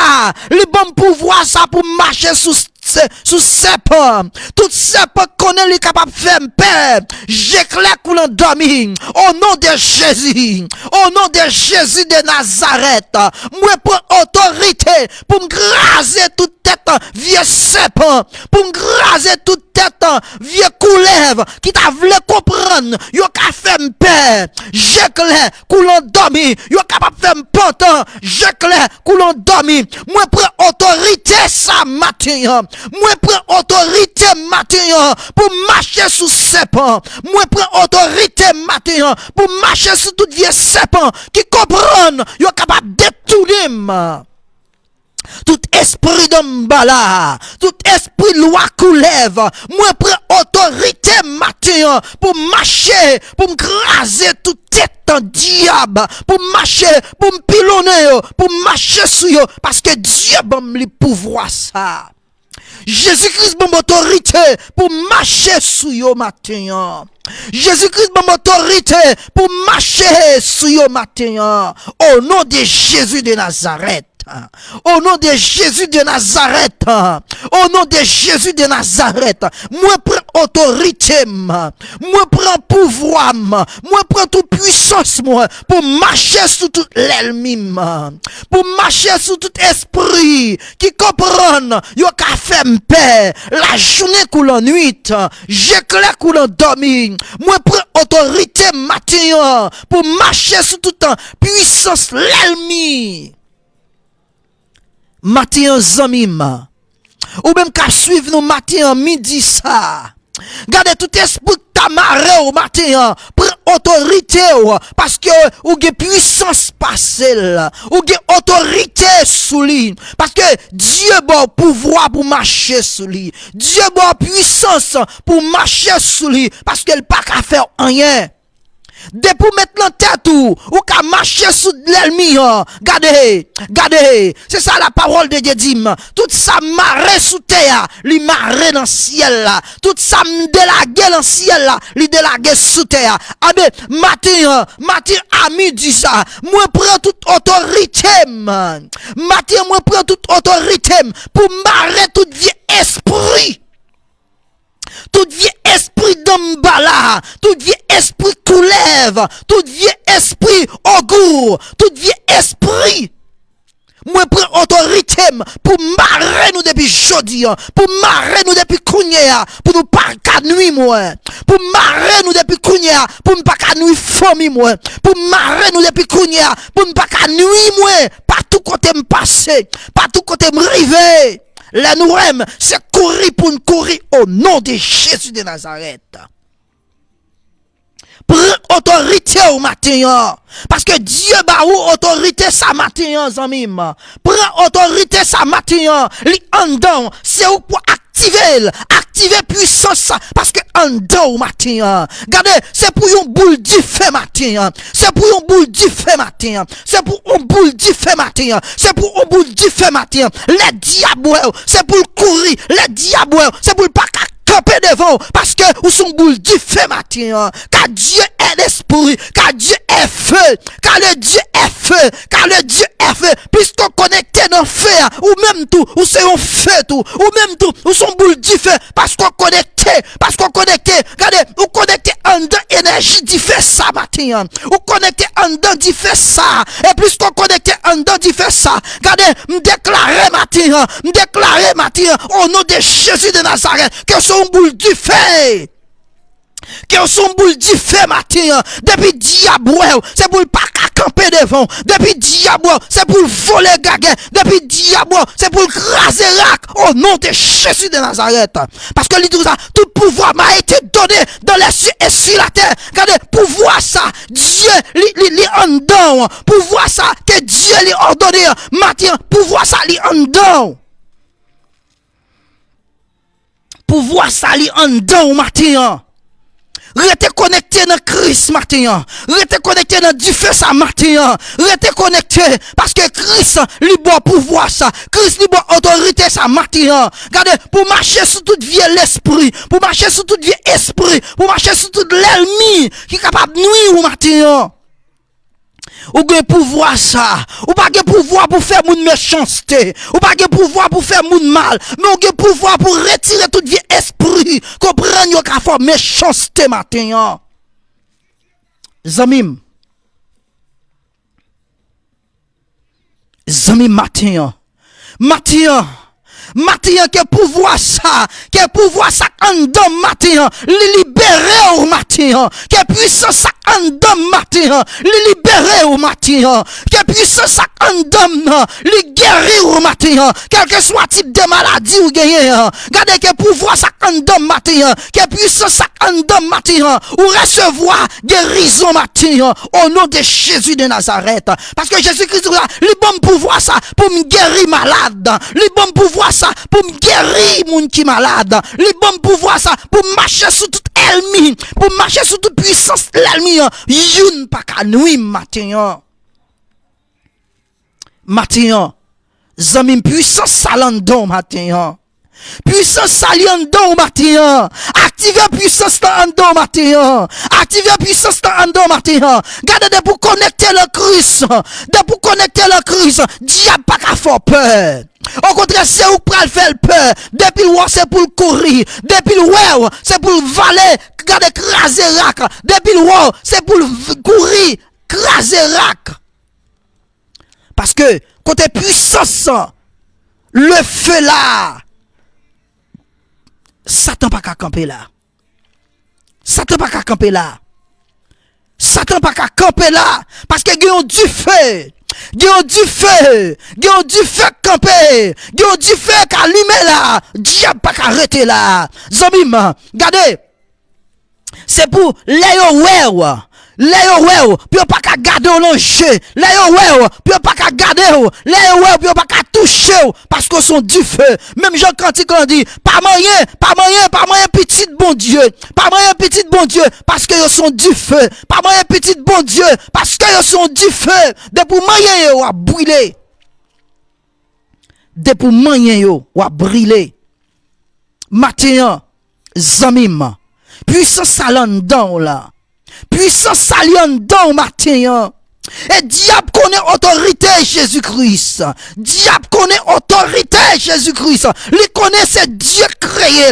le bon pouvoir ça pour marcher sous serpent, tout serpent connaît les capable de faire paix. J'éclaire pour l'endormi. Au nom de Jésus, au nom de Jésus de Nazareth, moi prends autorité pour me graser toute tête vieux serpent, pour me graser toute tête vieux couleuvre qui t'a voulu comprendre, yo ka fait paix. J'éclaire pour l'endormi, yo capable de faire pantan. J'éclaire pour l'endormi. Moi prends autorité ça matin. Moi prends autorité matin pour marcher sous serpent. Moi prends autorité matin pour marcher sous tout vieux serpent qui comprennent, yo capable de détourner. Tout esprit d'embala, tout esprit loi coulève, moi prends autorité matin pour marcher, pour me craser toute tête en diable, pour marcher, pour me pilonner, pour marcher sur yo, parce que Dieu va me pouvoir ça. Jésus-Christ m'a autorité pour marcher sur yo matin. Jésus-Christ m'a autorité pour marcher sur yo matin. Au nom de Jésus de Nazareth. Au nom de Jésus de Nazareth, au nom de Jésus de Nazareth, moi prends autorité, moi prends pouvoir, moi prends toute puissance, moi, pour marcher sous tout l'ennemi, pour marcher sous tout esprit qui comprend, yo ka fait paix, la journée ou la nuit, j'éclaire ou l'endormi, moi prends autorité matin, pour marcher sous toute puissance l'ennemi. Matin zamim, ou même qu'à suivre nous matin midi ça. Gardez tout esprit ta marre au matin, prends autorité parce que ou gen puissance passée ou gen autorité sous lui parce que Dieu bon pouvoir pour marcher sous lui. Dieu bon puissance pour marcher sous lui parce qu'il pas qu'à faire rien. De pour mettre dans tête ou qu'à marcher sous l'ennemi, gardez, c'est ça la parole de Dieu dit, tout ça marre sous terre, li marre dans le ciel, tout ça délague dans le ciel, li délague sous terre. Matin à midi ça, moi prends toute autorité, matin moi prends toute autorité pour marrer tout vieux esprit. Tout vieux esprit d'embala, tout vieux esprit coulève, tout vieux esprit augour, tout vieux esprit. Moi prends autorité pour marrer nous depuis jeudi, pour marrer nous depuis kounya, pour nous pas qu'à nuit moi, pour marrer nous depuis kounya, pour nous pas qu'à nuit famille moi, pour marrer nous depuis kounya, pour nous pas qu'à nuit moi, partout côté me passer, partout côté me river. La nous aime, c'est courir pour nous courir au nom de Jésus de Nazareth. Prends autorité au matin, parce que Dieu ba ou autorité sa matin, zamim. Prends autorité sa matin, li andon, c'est ou pour activer puissance, parce que andon au matin. Regardez, c'est pour une boule du feu matin, c'est pour une boule du feu matin, c'est pour une boule du feu matin, c'est pour une boule du feu matin. Les diables, c'est pour courir, les diables, c'est pour pas camper devant, parce que vous sont boule du feu matin, car Dieu est l'esprit, car Dieu est feu, car le Dieu est feu, car le Dieu est feu, puisqu'on connecté dans le feu, ou même tout, ou c'est un feu tout, ou même tout, ou sont boule du feu, parce qu'on connecté, regardez, ou connecté en dedans énergie du feu ça matin, ou connecté en dedans du feu ça, et puisqu'on connecté en dedans du feu ça, regardez, me déclarer matin, au nom de Jésus de Nazareth, que son boule du feu, que son boule du feu matin, depuis diable, c'est pour pas camper devant, depuis diable, c'est pour voler gaguet, depuis diable, c'est pour craser rac, au nom de Jésus de Nazareth. Parce que tout pouvoir m'a été donné dans les cieux et sur la terre. Regardez, pouvoir ça, Dieu li en dedans, pouvoir ça, que Dieu lui ordonné, matin, pouvoir ça li en dedans. Pouvoir ça li en dedans matin. Restez connecté dans Christ matin. Restez connecté dans du feu ça matin. Restez connecté parce que Christ lui bon pouvoir ça. Christ lui bon autorité ça matin. Regardez, pour marcher sur toute vie l'esprit, pour marcher sur toute vie esprit, pour marcher sur toute l'ennemi qui est capable de nuire au matin. Ou gen pouvoir ça, ou pas gen pouvoir pour faire moun méchanceté, ou pas gen pouvoir pour faire moun mal, mais ou gen pouvoir pour retirer toute vie esprit, comprendre yo ka fort méchanceté matin. Zamim matin que pouvoir ça en dedans matin li libérer au matin que puissance ça en dedans matin li libérer au matin que puissance ça en dedans li guérir au matin quel que soit type de maladie ou gagner regardez que pouvoir ça en dedans matin que puissance ça en dedans matin ou recevoir guérison matin au nom de Jésus de Nazareth parce que Jésus-Christ li bon pouvoir ça pour me guérir malade li bon pouvoir ça pour me guérir moun qui malade, li bon pouvoir ça pour marcher sur toute ennemi, pour marcher sur toute puissance l'ennemi, youn pas ka nuit matin. Zamim puissance salandon matin. Puissance saliandon matin. Activez puissance dans matin. Activez puissance dans matin. Gardez pour connecter le Christ. Pour connecter le Christ. Diable pas qu'à faire peur. Au contraire, c'est où pral faire peur. Depuis le c'est pour courir. Depuis le c'est pour valer. Gardez craser rac. Depuis le c'est pour courir. Craser rac. Parce que côté puissance, le feu là. Satan pas qu'à camper là. Satan pas qu'à camper là. Satan pas qu'à camper là. Parce que il y a du feu. Il y a du feu. Il y a du feu camper. Il y a du feu qu'allumer là. Diable pas qu'à arrêter là. Zomim, regardez. C'est pour les puis pas qu'à garder au longe. Puis pas qu'à garder. Puis pas qu'à toucher. Parce que sont du feu. Même Jean Cantique on dit, pas moyen petit bon Dieu. Pas moyen petit bon Dieu. Parce que ils sont du feu. Pas moyen petit bon Dieu. Parce que ils sont du feu. Depuis moyen yo a brûler. Depuis moyen yo a brûler. Matin, zamim. Puissance salan dans là. Puissance saliant dans matin. Et diable connaît autorité Jésus-Christ. Diable connaît autorité Jésus-Christ. Il connaît c'est Dieu créé.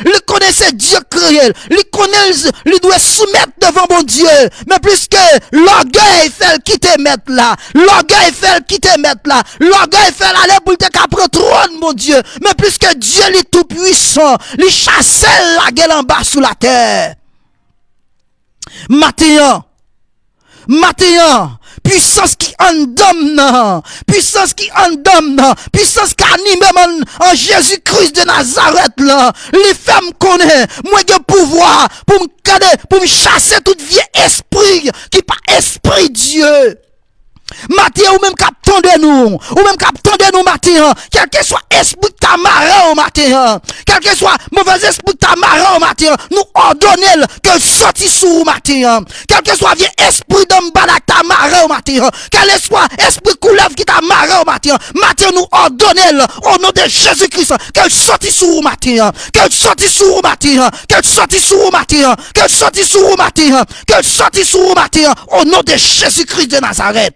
Il connaît c'est Dieu créé. Il connaît, il doit soumettre devant mon Dieu. Mais plus que l'orgueil fait le quitter mettre là. L'orgueil fait le quitter mettre là. L'orgueil fait aller pour te capre trône mon Dieu. Mais plus que Dieu il est tout puissant. Il chasse la gueule en bas sous la terre. Matin, puissance qui en donne, puissance qui en donne, puissance qui anime en Jésus-Christ de Nazareth là, les femmes connaissent, moi j'ai pouvoir pour me chasser tout vieux esprit qui pas esprit Dieu. Matin ou même captant de nous, matin, quel que soit esprit qui t'a marré au matin, quel que soit mauvais esprit qui t'a marré au matin, nous ordonnons que sorti sous matin, quel que soit vieux esprit d'homme balak t'a marré au matin, quel que soit esprit couleuvre qui t'a marré au matin, nous ordonnons au nom de Jésus-Christ, qu'elle sorti sous matin, qu'elle sorti sous matin, qu'elle sorti sous matin, qu'elle sorti sous matin, qu'elle sorti sous matin, au nom de Jésus-Christ de Nazareth.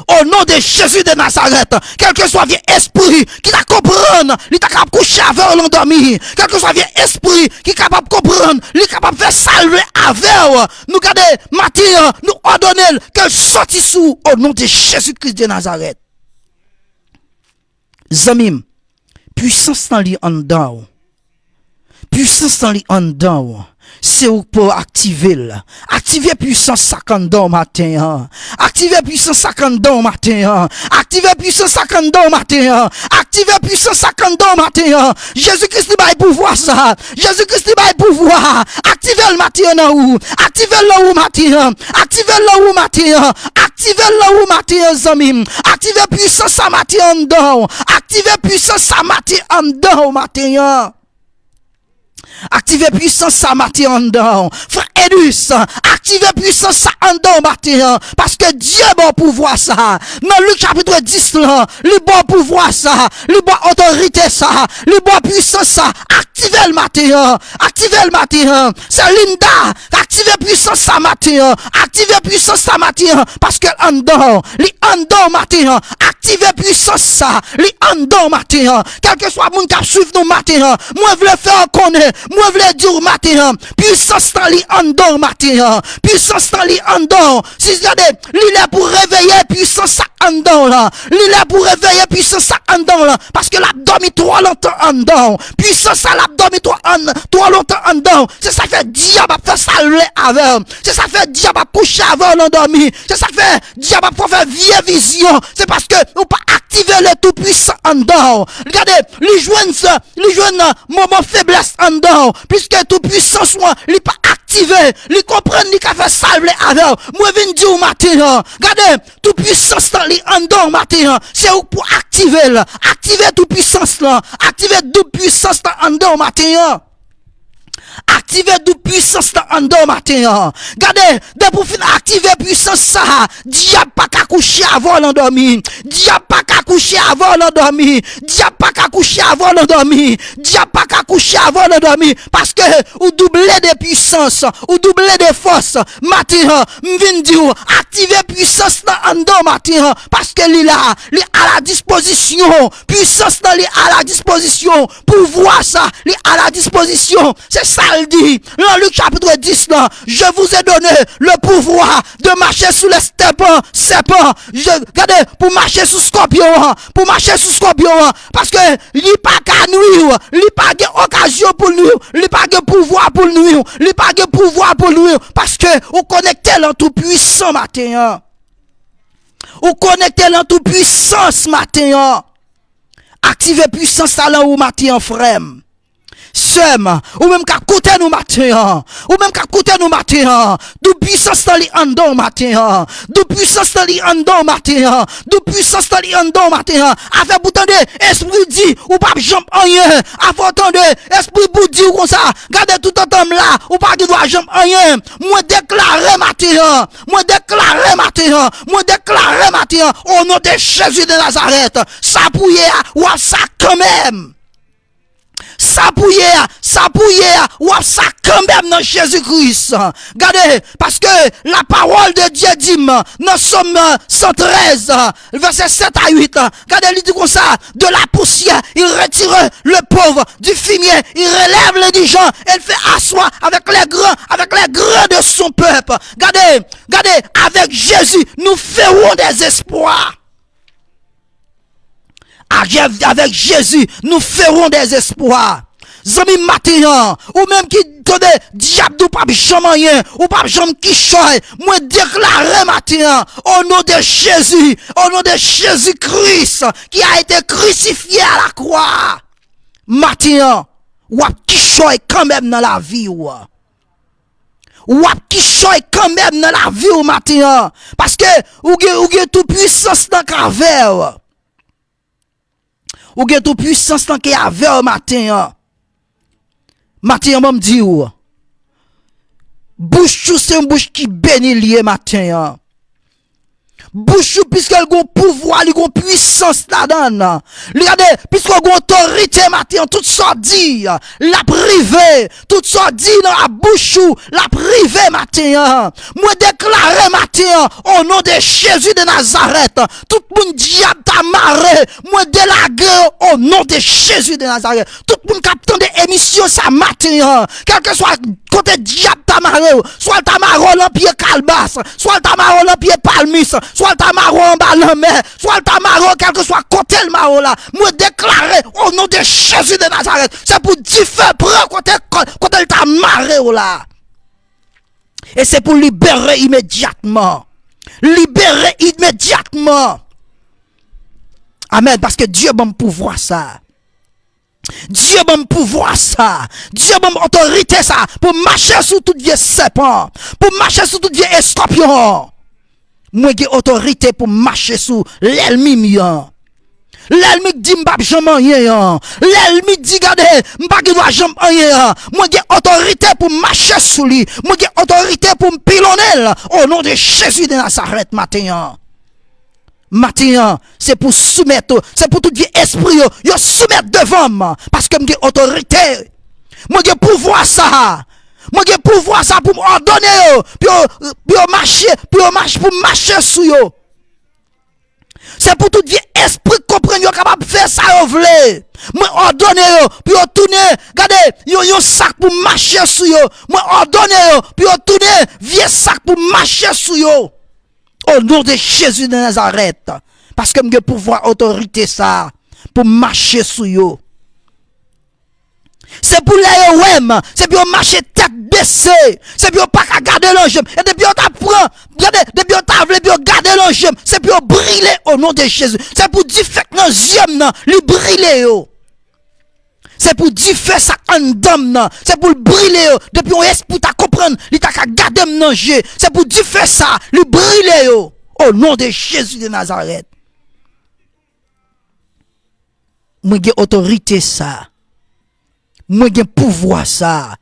Au nom de Jésus de Nazareth, quel que soit vieux esprit qui t'a comprendre, il t'a capable de coucher avec l'endormi, quel que soit vieux esprit qui est capable de comprendre, il est capable de faire saluer avec, nous gardons matin, nous ordonnons qu'elle sorte sous au nom de Jésus-Christ de Nazareth. Zamim, puissance dans les en dedans, puissance dans les en dedans. C'est pour activer puissance 50 matin, activer puissance 50 matin, activer puissance 50 matin, activer puissance 50 matin. Jésus-Christ va pouvoir ça, Jésus-Christ va pouvoir activer le matin ou activer le matin, activer le matin, activer le matin zamim, activer puissance ça matin en dedans, activer puissance ça matin en dedans matin. Activez puissance ça matin en dedans. Frère Edus, activez puissance ça en dedans matin. Parce que Dieu bon pouvoir ça. Dans Luc chapitre 10 là, le bon pouvoir ça, le bon autorité ça, le bon puissance ça. Activez le matin. Activez le matin. C'est Linda. Activez puissance ça matin. Activez puissance ça matin. Parce que en dedans, matin. Activez puissance ça. En dedans matin. Quel que soit mon qui suivre nous matin. Moi je veux faire connaître. Moi, je veux dire matin, puissance dans les andons matin, puissance dans les andons. Si regardez, il est pour réveiller puissance andon là. Il est pour réveiller puissance andon là. Parce que l'abdomen trop longtemps andon. Puissance à l'abdomen trop longtemps andon. C'est ça fait diable faire saluer avec. C'est ça fait diable coucher avant l'endormi. C'est ça fait diable pour faire vieille vision. C'est parce que on pas activer le tout puissant andon. Regardez, les jeunes moment faiblesse andon. Puisque tout puissant soit, il pas activé, il comprend, il a fait salver avec. Moi, je viens dire au matin, regardez, tout puissance dans les andons matin, c'est pour activer, tout puissance là, activer tout puissance dans andons matin. Activer de puissance en dedans matin. Regardez, de pour finir activer puissance ça, diable pas qu'à coucher avant l'endormi. Diable pas qu'à coucher avant l'endormi. Diable pas qu'à coucher avant l'endormi. Diable pas qu'à coucher avant l'endormi. Parce que ou doubler de puissance, ou doubler de force matin, m'vin dire activer puissance en dedans matin parce que il a à la disposition, puissance dans à la disposition, pouvoir ça, il à la disposition. C'est ça il dit dans Luc chapitre 10 là, je vous ai donné le pouvoir de marcher sous les serpents, regardez, pour marcher sous scorpion, parce que il pas qu'à nuire, il pas de occasion pour nuire, il pas de pouvoir pour nuire, il pas de pouvoir pour nuire, parce que vous connectez l'en tout puissant matin, vous connectez l'en tout puissance matin, activez puissance à l'en ou matin frère. Sem, ou même qu'à côté nous matin, de puissance dans les andons matin, de puissance dans les andons matin, de puissance dans les andons matin, avec bouton de esprit dit, ou pas jambe rien, avec autant de esprit pour dire comme ça, gardez tout un temps là, ou pas de doigt jambe rien, moi déclarer matin, au nom de Jésus de Nazareth, ça pouille, ou ça quand même. Ça ça pouye, ou ça quand même dans Jésus-Christ. Regardez, parce que la parole de Dieu dit, dans Somme 113, verset 7 à 8, regardez, il dit comme ça, de la poussière, il retire le pauvre du fumier, il relève l'indigent, il fait asseoir avec les grands de son peuple. Regardez, avec Jésus, nous ferons des espoirs. Avec Jésus, nous ferons des espoirs. Zami matin, ou même qui donne diable ou pas jamais ou pas jamais qui choy, moi déclarer matin au nom de Jésus, au nom de Jésus-Christ qui a été crucifié à la croix. Matin, ou qui choy quand même dans la vie ou qui choy quand même dans la vie au matin parce que ou tout puissance dans caverne. Ou gen tout puissance tant qu'il y avait au matin. Matin, m'a dit ou. Bouche c'est une bouche qui bénit lié matin. Bouche puisqu'elle a un pouvoir, elle a une puissance là-dedans. Regardez, puisqu'elle a une autorité matin, tout ça dit, la privée, tout ça dit dans la bouche, la privée matin. Moi déclarer matin, au nom de Jésus de Nazareth, tout le monde diable t'a marré, moi délaguer au nom de Jésus de Nazareth. Tout le monde captant des émissions ça matin, quel que soit côté diable t'a marré, soit t'a marré en pied calbas, soit t'a marré en pied palmis, soit le tamaro en bas la mer, soit le tamaro, quel que soit côté le maro là, moi déclarer au nom de Jésus de Nazareth, c'est pour dire feu, prends côté le tamaro là. Et c'est pour libérer immédiatement. Libérer immédiatement. Amen, parce que Dieu va me pouvoir ça. Dieu va me pouvoir ça. Dieu va me autorité ça, pour marcher sur tout vieux serpent, pour marcher sur tout vieux escorpion. Moi j'ai autorité pour marcher sous l'ennemi. L'ennemi dit m'pa jamais rien. L'ennemi dit regardez, m'pa doit jamais rien. Moi j'ai autorité pour marcher sous lui. Moi j'ai autorité pour me pilonner au nom de Jésus de Nazareth matin. Matin, c'est pour soumettre, c'est pour tout esprit yo soumettre devant moi parce que j'ai autorité. Moi j'ai pouvoir ça. Moi j'ai pouvoir ça pour m'ordonner puis marcher pour marcher sur yo. C'est pour tout esprit comprendre yo capable faire ça yo vle. Moi ordonner yo puis tourner, regardez, yo sac pour marcher sur yo. Moi ordonner yo puis tourner vieux sac pour marcher sur yo. Au nom de Jésus de Nazareth parce que j'ai pouvoir autorité ça pour marcher sur yo. C'est pour les c'est pour marcher tête baissée, c'est pour pas garder l'enjeu. Et depuis on t'apprend, depuis on t'a voulu garder l'enjeu, c'est pour briller au nom de Jésus. C'est pour dire fait dans yeux li briller yo. C'est pour dire fait ça en dame c'est pour briller yo. Depuis on esprit ta comprendre, li ta garder l'enjeu. C'est pour dire fait ça, li briller yo au nom de Jésus de Nazareth. Moi j'ai autorité ça. Moi j'ai pouvoir ça.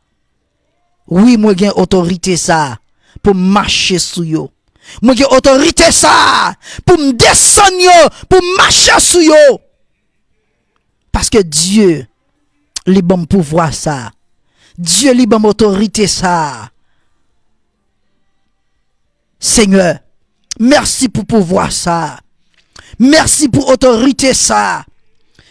Oui, moi j'ai autorité ça pour marcher sur yo. Moi j'ai autorité ça pour me descendre yo, pour marcher sur yo. Parce que Dieu lui bon pouvoir ça. Dieu lui bon autorité ça. Seigneur, merci pour pouvoir ça. Merci pour autorité ça.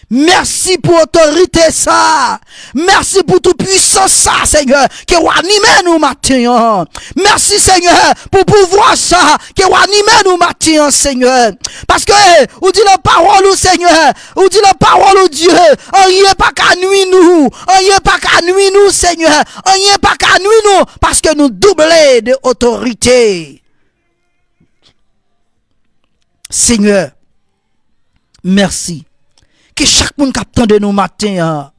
Merci pour autorité ça. Merci pour toute puissance ça, Seigneur, qui va animer nous matin. Merci, Seigneur, pour pouvoir ça, qui va animer nous matin, Seigneur. Parce que, ou dit la parole, Seigneur, ou dit la parole, Dieu, rien pas qu'à nuire nous, rien pas qu'à nuire nous, Seigneur, rien pas qu'à nuire nous, parce que nous doublons de autorité. Seigneur, merci. Que chaque monde qui de nous matin,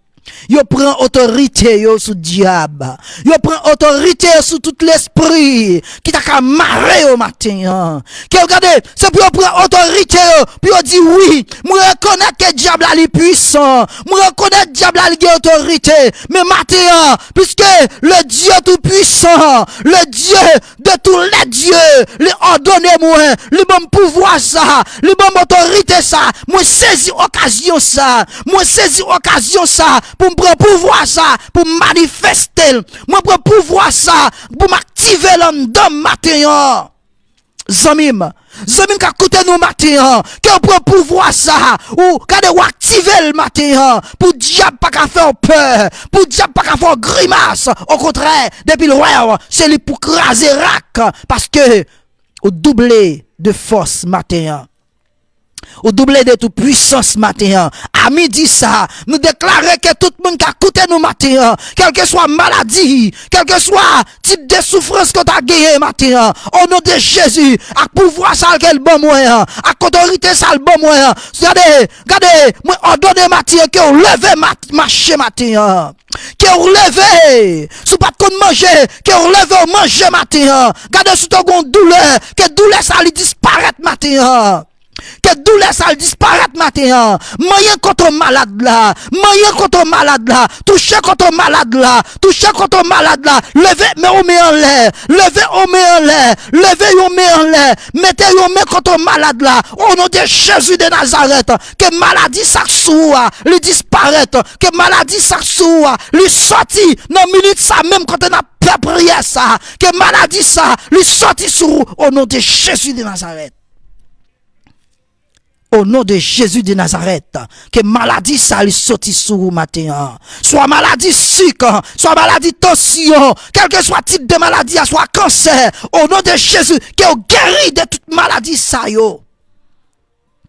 yo prend autorité yo sous diable, yo prend autorité sur tout l'esprit qui t'a qu'à marrer au matin. Que regardez, c'est pour prendre autorité puis on dit oui, moi reconnaître que diable est puissant, moi reconnaître diable a autorité, mais matin puisque le Dieu tout puissant, le Dieu de tous les dieux, lui ordonne moi, lui bon pouvoir ça, lui bon autorité ça, moi saisis occasion ça, moi saisis occasion ça pour me prendre pouvoir ça, pour manifester. Moi prendre pouvoir ça, pour m'activer l'endom matin. Zamim ka koute nous matin, que prend pouvoir ça, ou kade ou activer le matin, pour diable pas qu'à faire peur, pour diable pas qu'à faire grimace. Au contraire, depuis le roi, c'est lui pour craser rack, parce que au doublé de force matin. Au doublé de toute puissance matin. À midi ça, nous déclarons que tout le monde qui a écouté nous matin, quelle que soit maladie, quel que soit type de souffrance que tu as gagné matin, au nom de Jésus, à pouvoir ça quel bon moyen, à autorité ça le bon moyen. Regardez, moi ordonne matin que on leve marcher matin. Que on leve, sous pas de manger, que on leve manger matin. Regardez sous ton douleur, que douleur ça lui disparaître matin. Que douleur ça disparaître matin. Moyen contre malade là. Moyen contre malade là. Toucher contre malade là. Toucher contre malade là. Levez, mais on met en l'air. Levez, on met en l'air. Levez, on met en l'air. Mettez, on met contre malade là. Au nom de Jésus de Nazareth. Que maladie ça soit, lui disparaître. Que maladie ça soit, lui sorti. Dans minute ça, même quand on a pas prié ça. Que maladie ça, lui sorti sous. Au nom de Jésus de Nazareth. Au nom de Jésus de Nazareth, que maladie ça lui sorti sous matin. Soit maladie sucre, soit maladie tension, quel que soit type de maladie, soit cancer. Au nom de Jésus, que vous guéri de toute maladie ça yo.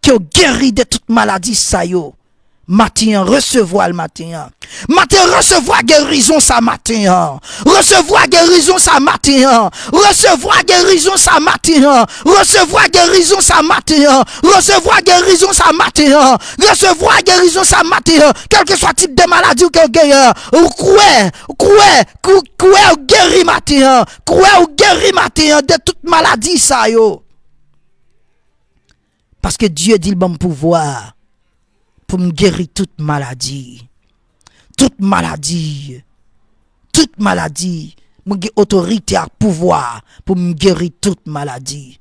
Que vous guéri de toute maladie ça yo. Matin, recevoir le matin. Matin, recevoir guérison ça matin. Recevoir guérison ça matin. Recevoir guérison ça matin. Recevoir guérison ça matin. Recevoir guérison ça matin. Recevoir guérison ça matin. Quel que soit type de maladie ou que guérir. Ou guéri matin. Ou guéri matin de toute maladie ça yo. Parce que Dieu dit le bon pouvoir. Pour me guérir toute maladie. Toute maladie. Toute maladie. Moi j'ai autorité à pouvoir pour me guérir toute maladie.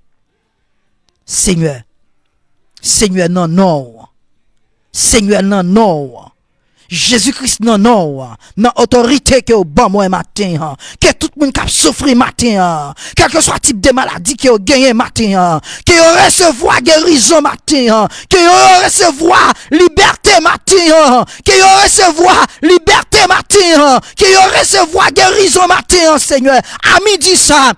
Seigneur. Seigneur non. Seigneur non. Jésus-Christ non. Dans autorité que au bon moi matin. Que tout le monde qui a souffert matin. Quel que soit le type de maladie qui a gagné matin. Que recevoir guérison matin. Que recevoir liberté matin. Que recevoir liberté matin. Que recevoir guérison matin, Seigneur. À midi ça.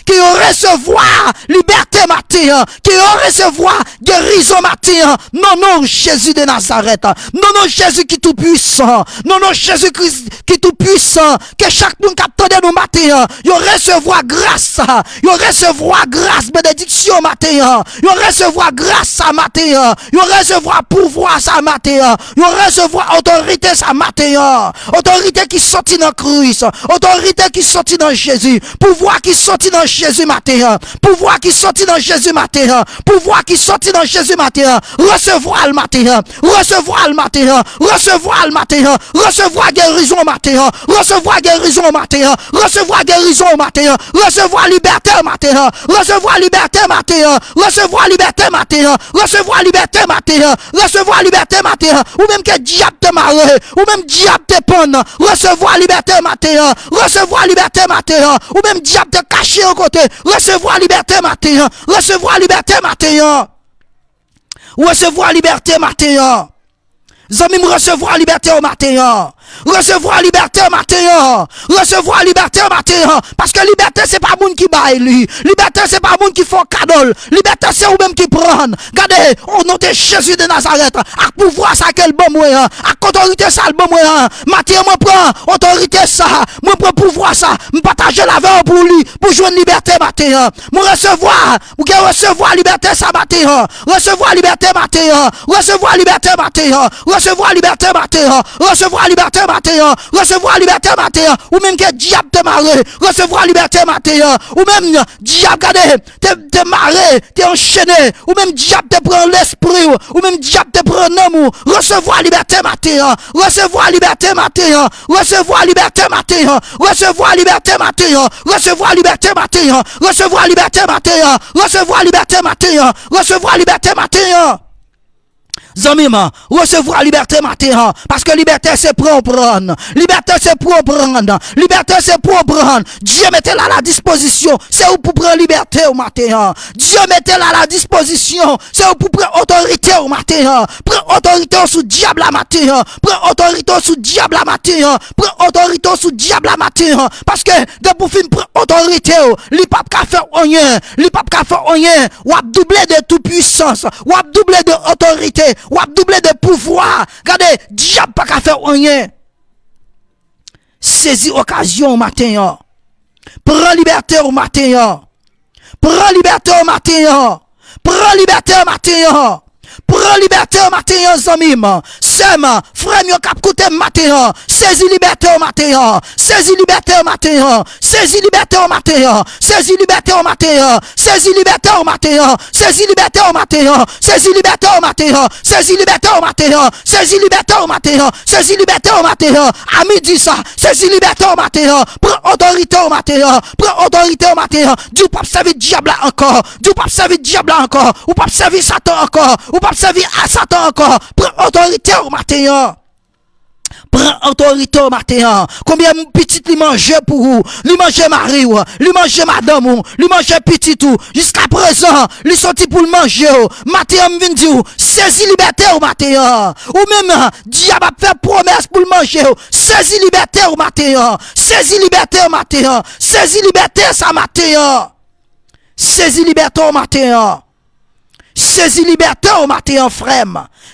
Que recevoir liberté matin. Que recevoir guérison matin. Non, Jésus de Nazareth. Non, Jésus qui tout puissant. Non, Jésus-Christ qui tout puissant. Que chaque monde qui attendait nos matins, yo recevoir grâce. Yo recevoir grâce, bénédiction matin. Yo recevoir grâce ça matin. Yo recevoir pouvoir ça matin. Yo recevoir autorité ça matin. Autorité qui sortit dans Christ. Autorité qui sortit dans Jésus. Pouvoir qui sortit dans Jésus matin. Pouvoir qui sortit dans Jésus matin. Pouvoir qui sortit dans Jésus matin. Recevoir le matin. Recevoir le matin. Recevoir le matin, recevoir guérison au matin, recevoir guérison au matin, recevoir guérison au matin, recevoir liberté au matin, recevoir liberté matin, recevoir liberté matin, recevoir liberté matin, recevoir liberté matin, ou même que diable te marre, ou même diable te penne, recevoir liberté matin, recevoir liberté matin, ou même diable te cacher au côté, recevoir liberté matin, recevoir liberté matin, recevoir liberté matin. Zami recevoir liberté au matin. Recevoir liberté au matin. Recevoir liberté au matin. Parce que liberté, c'est pas moun qui baille lui. Liberté, c'est pas moun qui font cadeau. Liberté, c'est ou même qui prend. Regardez, au nom de Jésus de Nazareth, à pouvoir ça, quel bon moyen. À autorité ça, le bon moyen. Matin, moi prends autorité ça. Moi prends pouvoir ça. Me partager la veille pour lui. Pour jouer une liberté matin. Moi recevoir liberté ça matin. Recevoir liberté matin. Recevoir liberté matin. Recevoir liberté matin. Recevoir liberté matin. Recevoir liberté matin. Ou même que diable te marre. Recevoir liberté matin. Ou même diable te marre, te enchaîné. Ou même diable te prend l'esprit. Ou même diable te prend l'amour. Recevoir liberté matin. Recevoir liberté matin. Recevoir liberté matin. Recevoir liberté matin. Recevoir liberté matin. Recevoir liberté matin. Recevoir liberté matin. Recevoir liberté matin. Zamim, recevoir liberté matin, parce que liberté c'est prendre. Liberté c'est prendre. Liberté c'est prendre. Dieu mettez là à la disposition, c'est où pour prendre liberté au matin. Dieu mettez là à la disposition, c'est où pour prendre autorité au matin. Prends autorité sous diable la matin. Prends autorité sous diable la matin. Prends autorité sous diable la matin. Parce que de pour fin prendre autorité, li pas qu'à faire rien, li pas qu'à faire rien. Ou a doublé de toute puissance, ou a doublé de autorité, ou a doublé de pouvoir. Regardez, diable pas qu'à faire rien. Saisis occasion au matin. Prends liberté au matin. Prends liberté au matin. Prends liberté au matin. Prends liberté au matin, zamim. Sem, frère, yon kap koute matin. Saisis liberté au matin. Saisis liberté au matin. Saisis liberté au matin. Saisis liberté au matin. Saisis liberté au matin. Saisis liberté au matin. Saisis liberté au matin. Saisis liberté au matin. Saisis liberté au matin. Saisis liberté au matin. À midi ça. Saisis liberté au matin. Prends autorité au matin. Prends autorité au matin. Dieu pas servir diable encore. Dieu pas servir diable encore. Ou pas servir Satan encore. Ou pas servir à Satan encore. Prends autorité au matin. Prends autorité au matin. Combien de petites li mange pour vous? Li mange mari ou? Li mange madame ou? Li mange petit ou? Jusqu'à présent, li sorti pour le manger ou? Matin m'vin di ou? Saisis liberté au matin. Ou même, diable a fait promesse pour le manger ou? Saisis liberté au matin. Saisis liberté au matin. Saisis liberté ça matin. Saisis liberté au matin. Saisis liberté au matin, frère.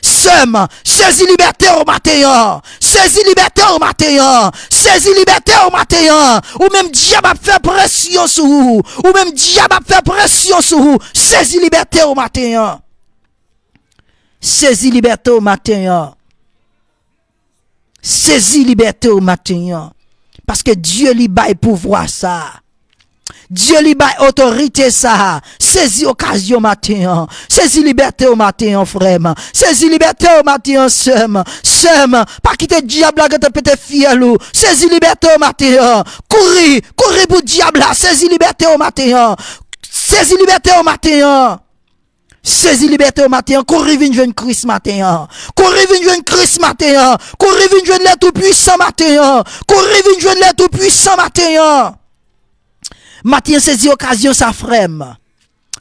Saisis liberté au matin. Saisis liberté au matin. Saisis liberté au matin. Ou même diable a fait pression sur vous. Ou même diable a fait pression sur vous. Saisis liberté au matin. Saisis liberté au matin. Saisis liberté au matin. Parce que Dieu lui baille pouvoir ça. Dieu lui baille autorité ça. Saisis occasion matin. Saisis liberté au matin, frère. Saisis liberté au matin, sem. Pas quitter diable là que te pété fiel ou. Saisis liberté au matin. Courir pour diable là. Saisis liberté au matin. Saisis liberté au matin. Saisis liberté au matin. Courir vin jeune Christ matin. Courir vin jeune Christ matin. Courir vin jeune le tout puissant matin. Courir vin jeune le tout puissant matin. Matin saisis occasion ça frère.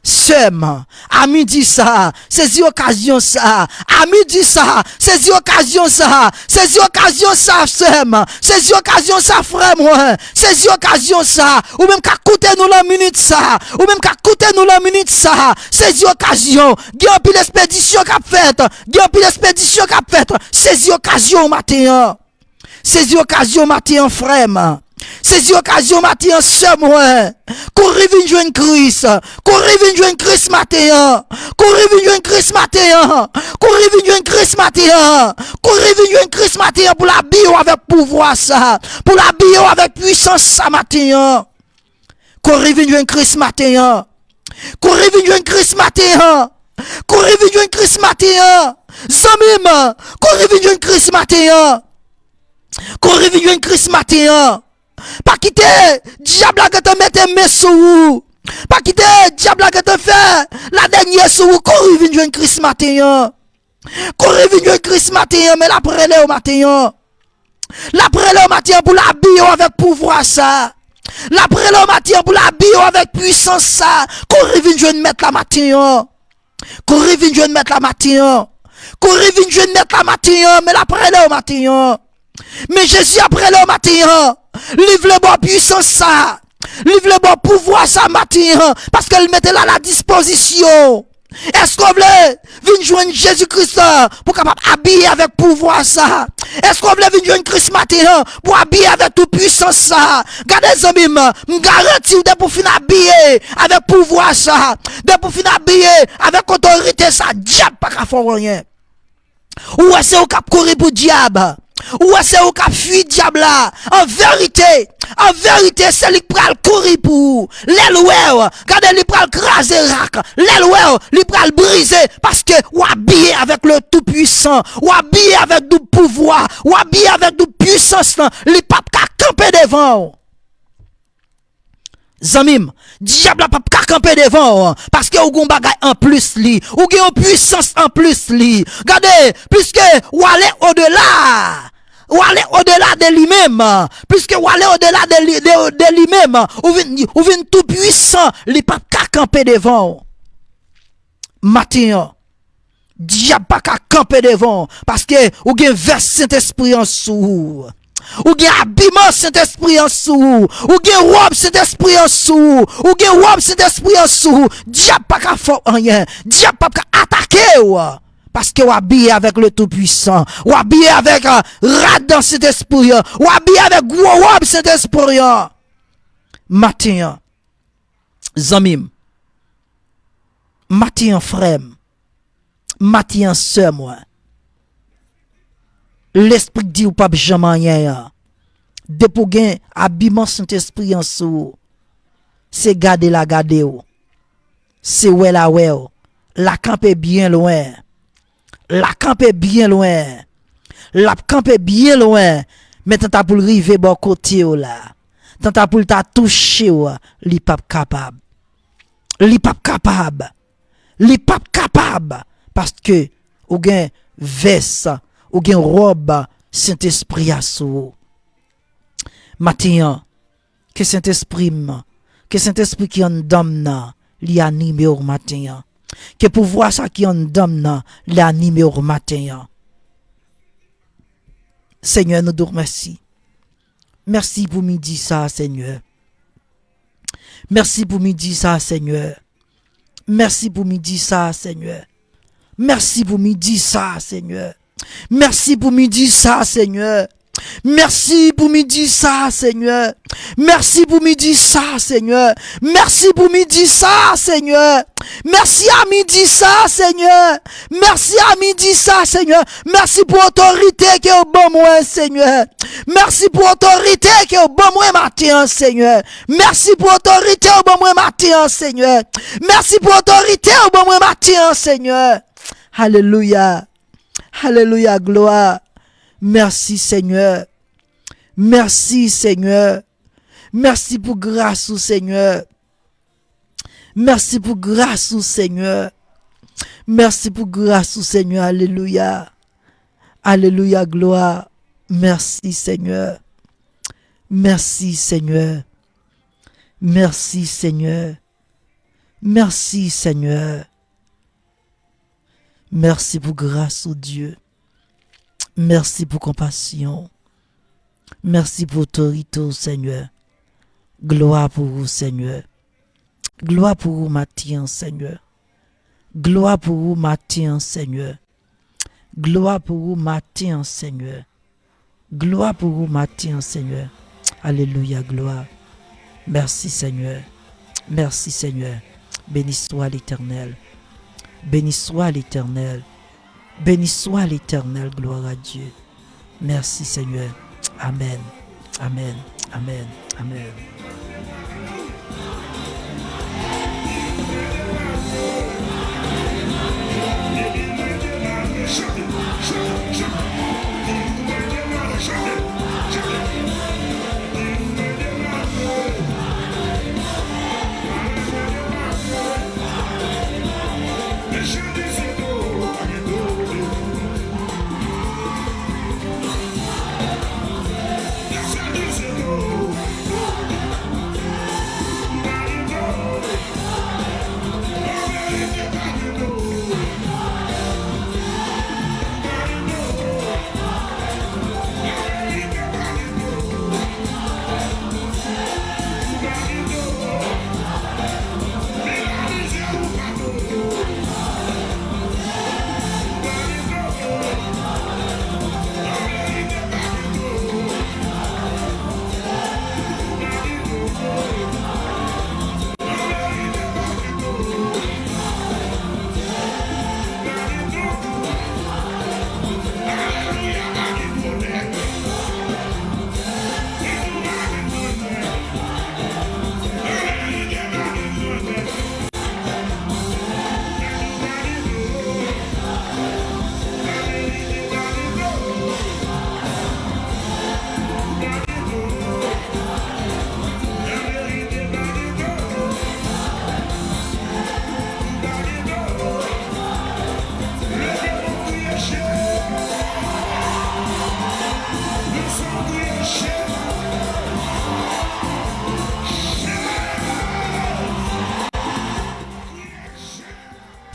Sem, à midi ça, saisis occasion ça, à midi ça, saisis occasion ça, saisis occasion ça, sem, saisis occasion ça, frère, moi, saisis occasion ça, ou même qu'à coûter nous la minute ça, ou même qu'à coûter nous la minute ça, saisis occasion, gagne pile expédition qu'a fait, saisis occasion matin, saisis occasion matin, frère. Saisis occasion matin seul moi. Courir vinn joindre Christ. Courir vinn joindre Christ matin. Courir vinn joindre Christ matin. Courir vinn joindre Christ matin. Courir vinn joindre Christ matin pour la bio avec pouvoir ça. Pour la bio avec puissance ça matin. Courir vinn joindre Christ matin. Courir vinn joindre Christ matin. Courir vinn joindre Christ matin. Zamim, courir vinn joindre Christ matin. Courir vinn joindre Christ matin. Pas quitter diable que te mette mes sous. Pas quitter diable que te fait la dernière sous. Courir vinn joindre Christ matin. Courir vinn joindre Christ matin mais la prélé au matin. La prélé au matin pour la bio avec pouvoir ça. La prélé au matin pour la bio avec puissance ça. Courir vinn joindre mettre la matin. Courir vinn joindre mettre la matin. Courir vinn joindre mettre la matin mais la prélé au matin. Mais Jésus après le matin, livre le bon puissance ça, livre le bon pouvoir ça matin, parce qu'elle mettait là à la disposition. Est-ce qu'on veut venir joindre Jésus-Christ pour capable habiller avec pouvoir ça? Est-ce qu'on veut venir joindre Christ matin pour habiller avec toute puissance ça? Gardez les amis, garantis de pour finir habiller avec pouvoir ça, de pour finir habiller avec autorité ça, diable pas qu'à faire rien. Ou est-ce au cap courir pour diable? Ou est-ce au cap fuir diable là? En vérité, c'est lui qui pral courir pour l'elouer. Regardez, lui pral craser rac. L'elouer, lui pral briser parce que ou habillé avec le tout puissant, ou habillé avec du pouvoir, ou habillé avec du puissance, lui pas qu'à camper devant. Zamim, diable a pas camper devant parce que ou gon bagay en plus li, ou gen une puissance en plus li. Regardez, puisque ou aller au-delà, ou aller au-delà de lui-même, puisque ou aller au-delà de lui-même, ou vient tout puissant, li pas camper devant. Matin, diable pas camper devant parce que ou gen vers Saint-Esprit en sous. Ou gen habillement Saint-Esprit en sous, ou gen robe Saint-Esprit en sous, ou gen robe Saint-Esprit en sous, diable pas ka faire rien, diable pas ka attaquer ou parce que ou habillé avec le Tout-Puissant, ou habillé avec rad dans Saint-Esprit, ou habillé avec gros robe Saint-Esprit. Matin, zamim, matin frère, matin sœur moi. L'esprit dit ou pas jamais rien. De pour gain habillement Saint-Esprit en sous. C'est garder la garder ou. C'est ouais la ouais ou. La camper bien loin. La camper bien loin. La camper bien loin. Maintenant t'as pour river bon côté ou là. Tant t'as pour t'a toucher ou, li pas capable. Li pas capable. Li pas capable parce que ou gain veste ou gen robe Saint-Esprit à sou. Matin, que Saint-Esprit qui en donne li anime au matin. Que pouvoir ça qui en donne li anime au matin. Seigneur, nous te remercions. Merci pour midi ça, Seigneur. Merci pour midi ça, Seigneur. Merci pour midi ça, Seigneur. Merci pour midi ça, Seigneur. Merci pour midi ça, Seigneur. Merci pour midi ça, Seigneur. Merci pour midi ça, Seigneur. Merci pour midi ça, Seigneur. Merci à midi ça, Seigneur. Merci à midi ça, Seigneur. Merci pour autorité qui est au bon moi, Seigneur. Merci pour autorité qui est au bon moi matin, Seigneur. Merci pour autorité au bon moi matin, Seigneur. Merci pour autorité au bon moi matin, Seigneur. Alléluia. Alléluia, gloire. Merci Seigneur. Merci Seigneur. Merci pour grâce au Seigneur. Merci pour grâce au Seigneur. Merci pour grâce au Seigneur. Alléluia. Alléluia, gloire. Merci Seigneur. Merci Seigneur. Merci Seigneur. Merci Seigneur. Merci pour grâce au Dieu. Merci pour compassion. Merci pour autorité au Seigneur. Gloire pour vous, Seigneur. Gloire pour vous, matin, Seigneur. Gloire pour vous, matin, Seigneur. Gloire pour vous, matin, Seigneur. Gloire pour vous, matin, Seigneur. Alléluia, gloire. Merci, Seigneur. Merci, Seigneur. Béni soit l'Éternel. Béni soit l'Éternel. Béni soit l'Éternel. Gloire à Dieu. Merci, Seigneur. Amen. Amen. Amen. Amen.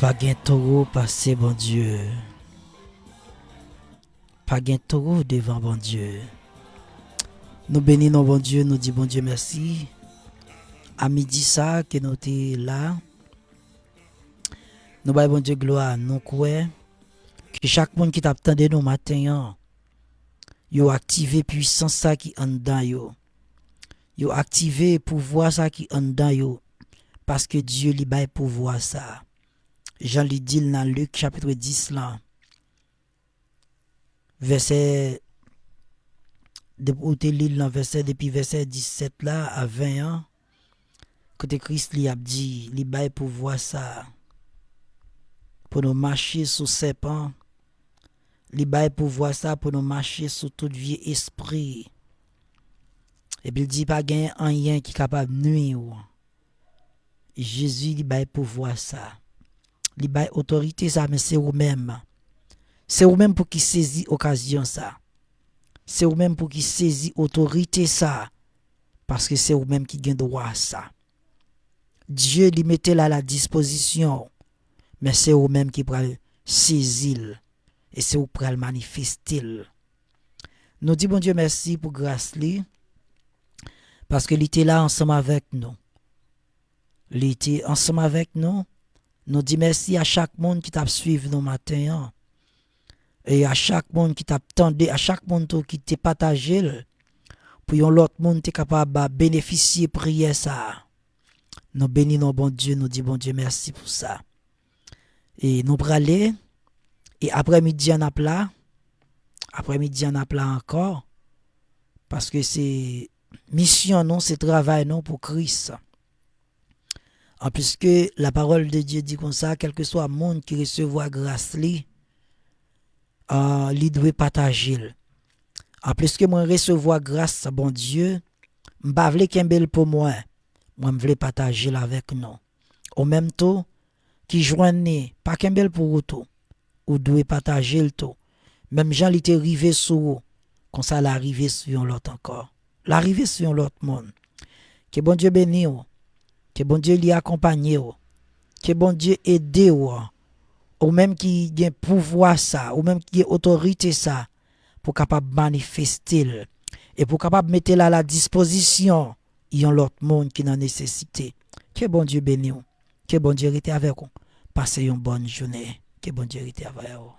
Pas gain taureau passer bon Dieu. Pas gain taureau devant bon Dieu. Nous bénissons bon Dieu, nous disons bon Dieu merci. À midi ça que nous sommes là. Nous baillons bon Dieu gloire, nous croyons que chaque monde qui t'attendait nous matin, yo activé puissance ça qui en dedans yo. Yo activé pouvoir ça qui en dedans yo parce que Dieu lui baille pouvoir ça. Jean lui dit dans Luc chapitre 10 là. Verset depuis verset 17 là à 20 ans. Côté Christ lui a dit, lui baille pouvoir ça. Pour nous marcher sous serpent, li bay pouvoir ça pour nous marcher sous tout vieux esprit. Et puis il dit pas gain rien qui capable nuire. Jésus li bay pouvoir ça. Li bay autorité ça mais c'est vous-même. C'est vous-même pour qui saisit occasion ça. C'est vous-même pour qui saisit autorité ça parce que c'est vous-même qui gagne droit ça. Dieu lui mettait là à la disposition. Mais c'est vous-même qui pral saisir et c'est vous pral manifester. Nous disons bon Dieu merci pour grâce li parce que il était là ensemble avec nous. Il était ensemble avec nous. Nous disons merci à chaque monde qui t'a suivi nos matins et à chaque monde qui t'a attendu, à chaque monde qui t'a partagé pour yon l'autre monde t'es capable de bénéficier prière ça. Nous bénissons bon Dieu, nous disons bon Dieu merci pour ça. Et nous aller et après-midi on a plat encore parce que c'est mission non, c'est travail non pour Christ. En plus que la parole de Dieu dit comme ça, quel que soit le monde qui recevra grâce li doit partager. En plus que moi recevoir grâce bon Dieu, m'pa vle kembel pour moi m'vle partager avec nous. Au même temps qui joignent pas kembel pour tout ou doit partager le tout. Même Jean li était rivé sur comme ça l'arriver sur l'autre encore. L'arriver sur l'autre monde. Que bon Dieu bénisse. Que bon Dieu l'y accompagne. Que bon Dieu aide ou même qui a pouvoir ça, ou même qui a autorité ça pour capable manifester et pour capable mettre à la disposition y a l'autre monde qui en nécessité. Que bon Dieu bénisse. Que bon Dieu reste avec vous. Passez une bonne journée. Que bon Dieu reste avec vous.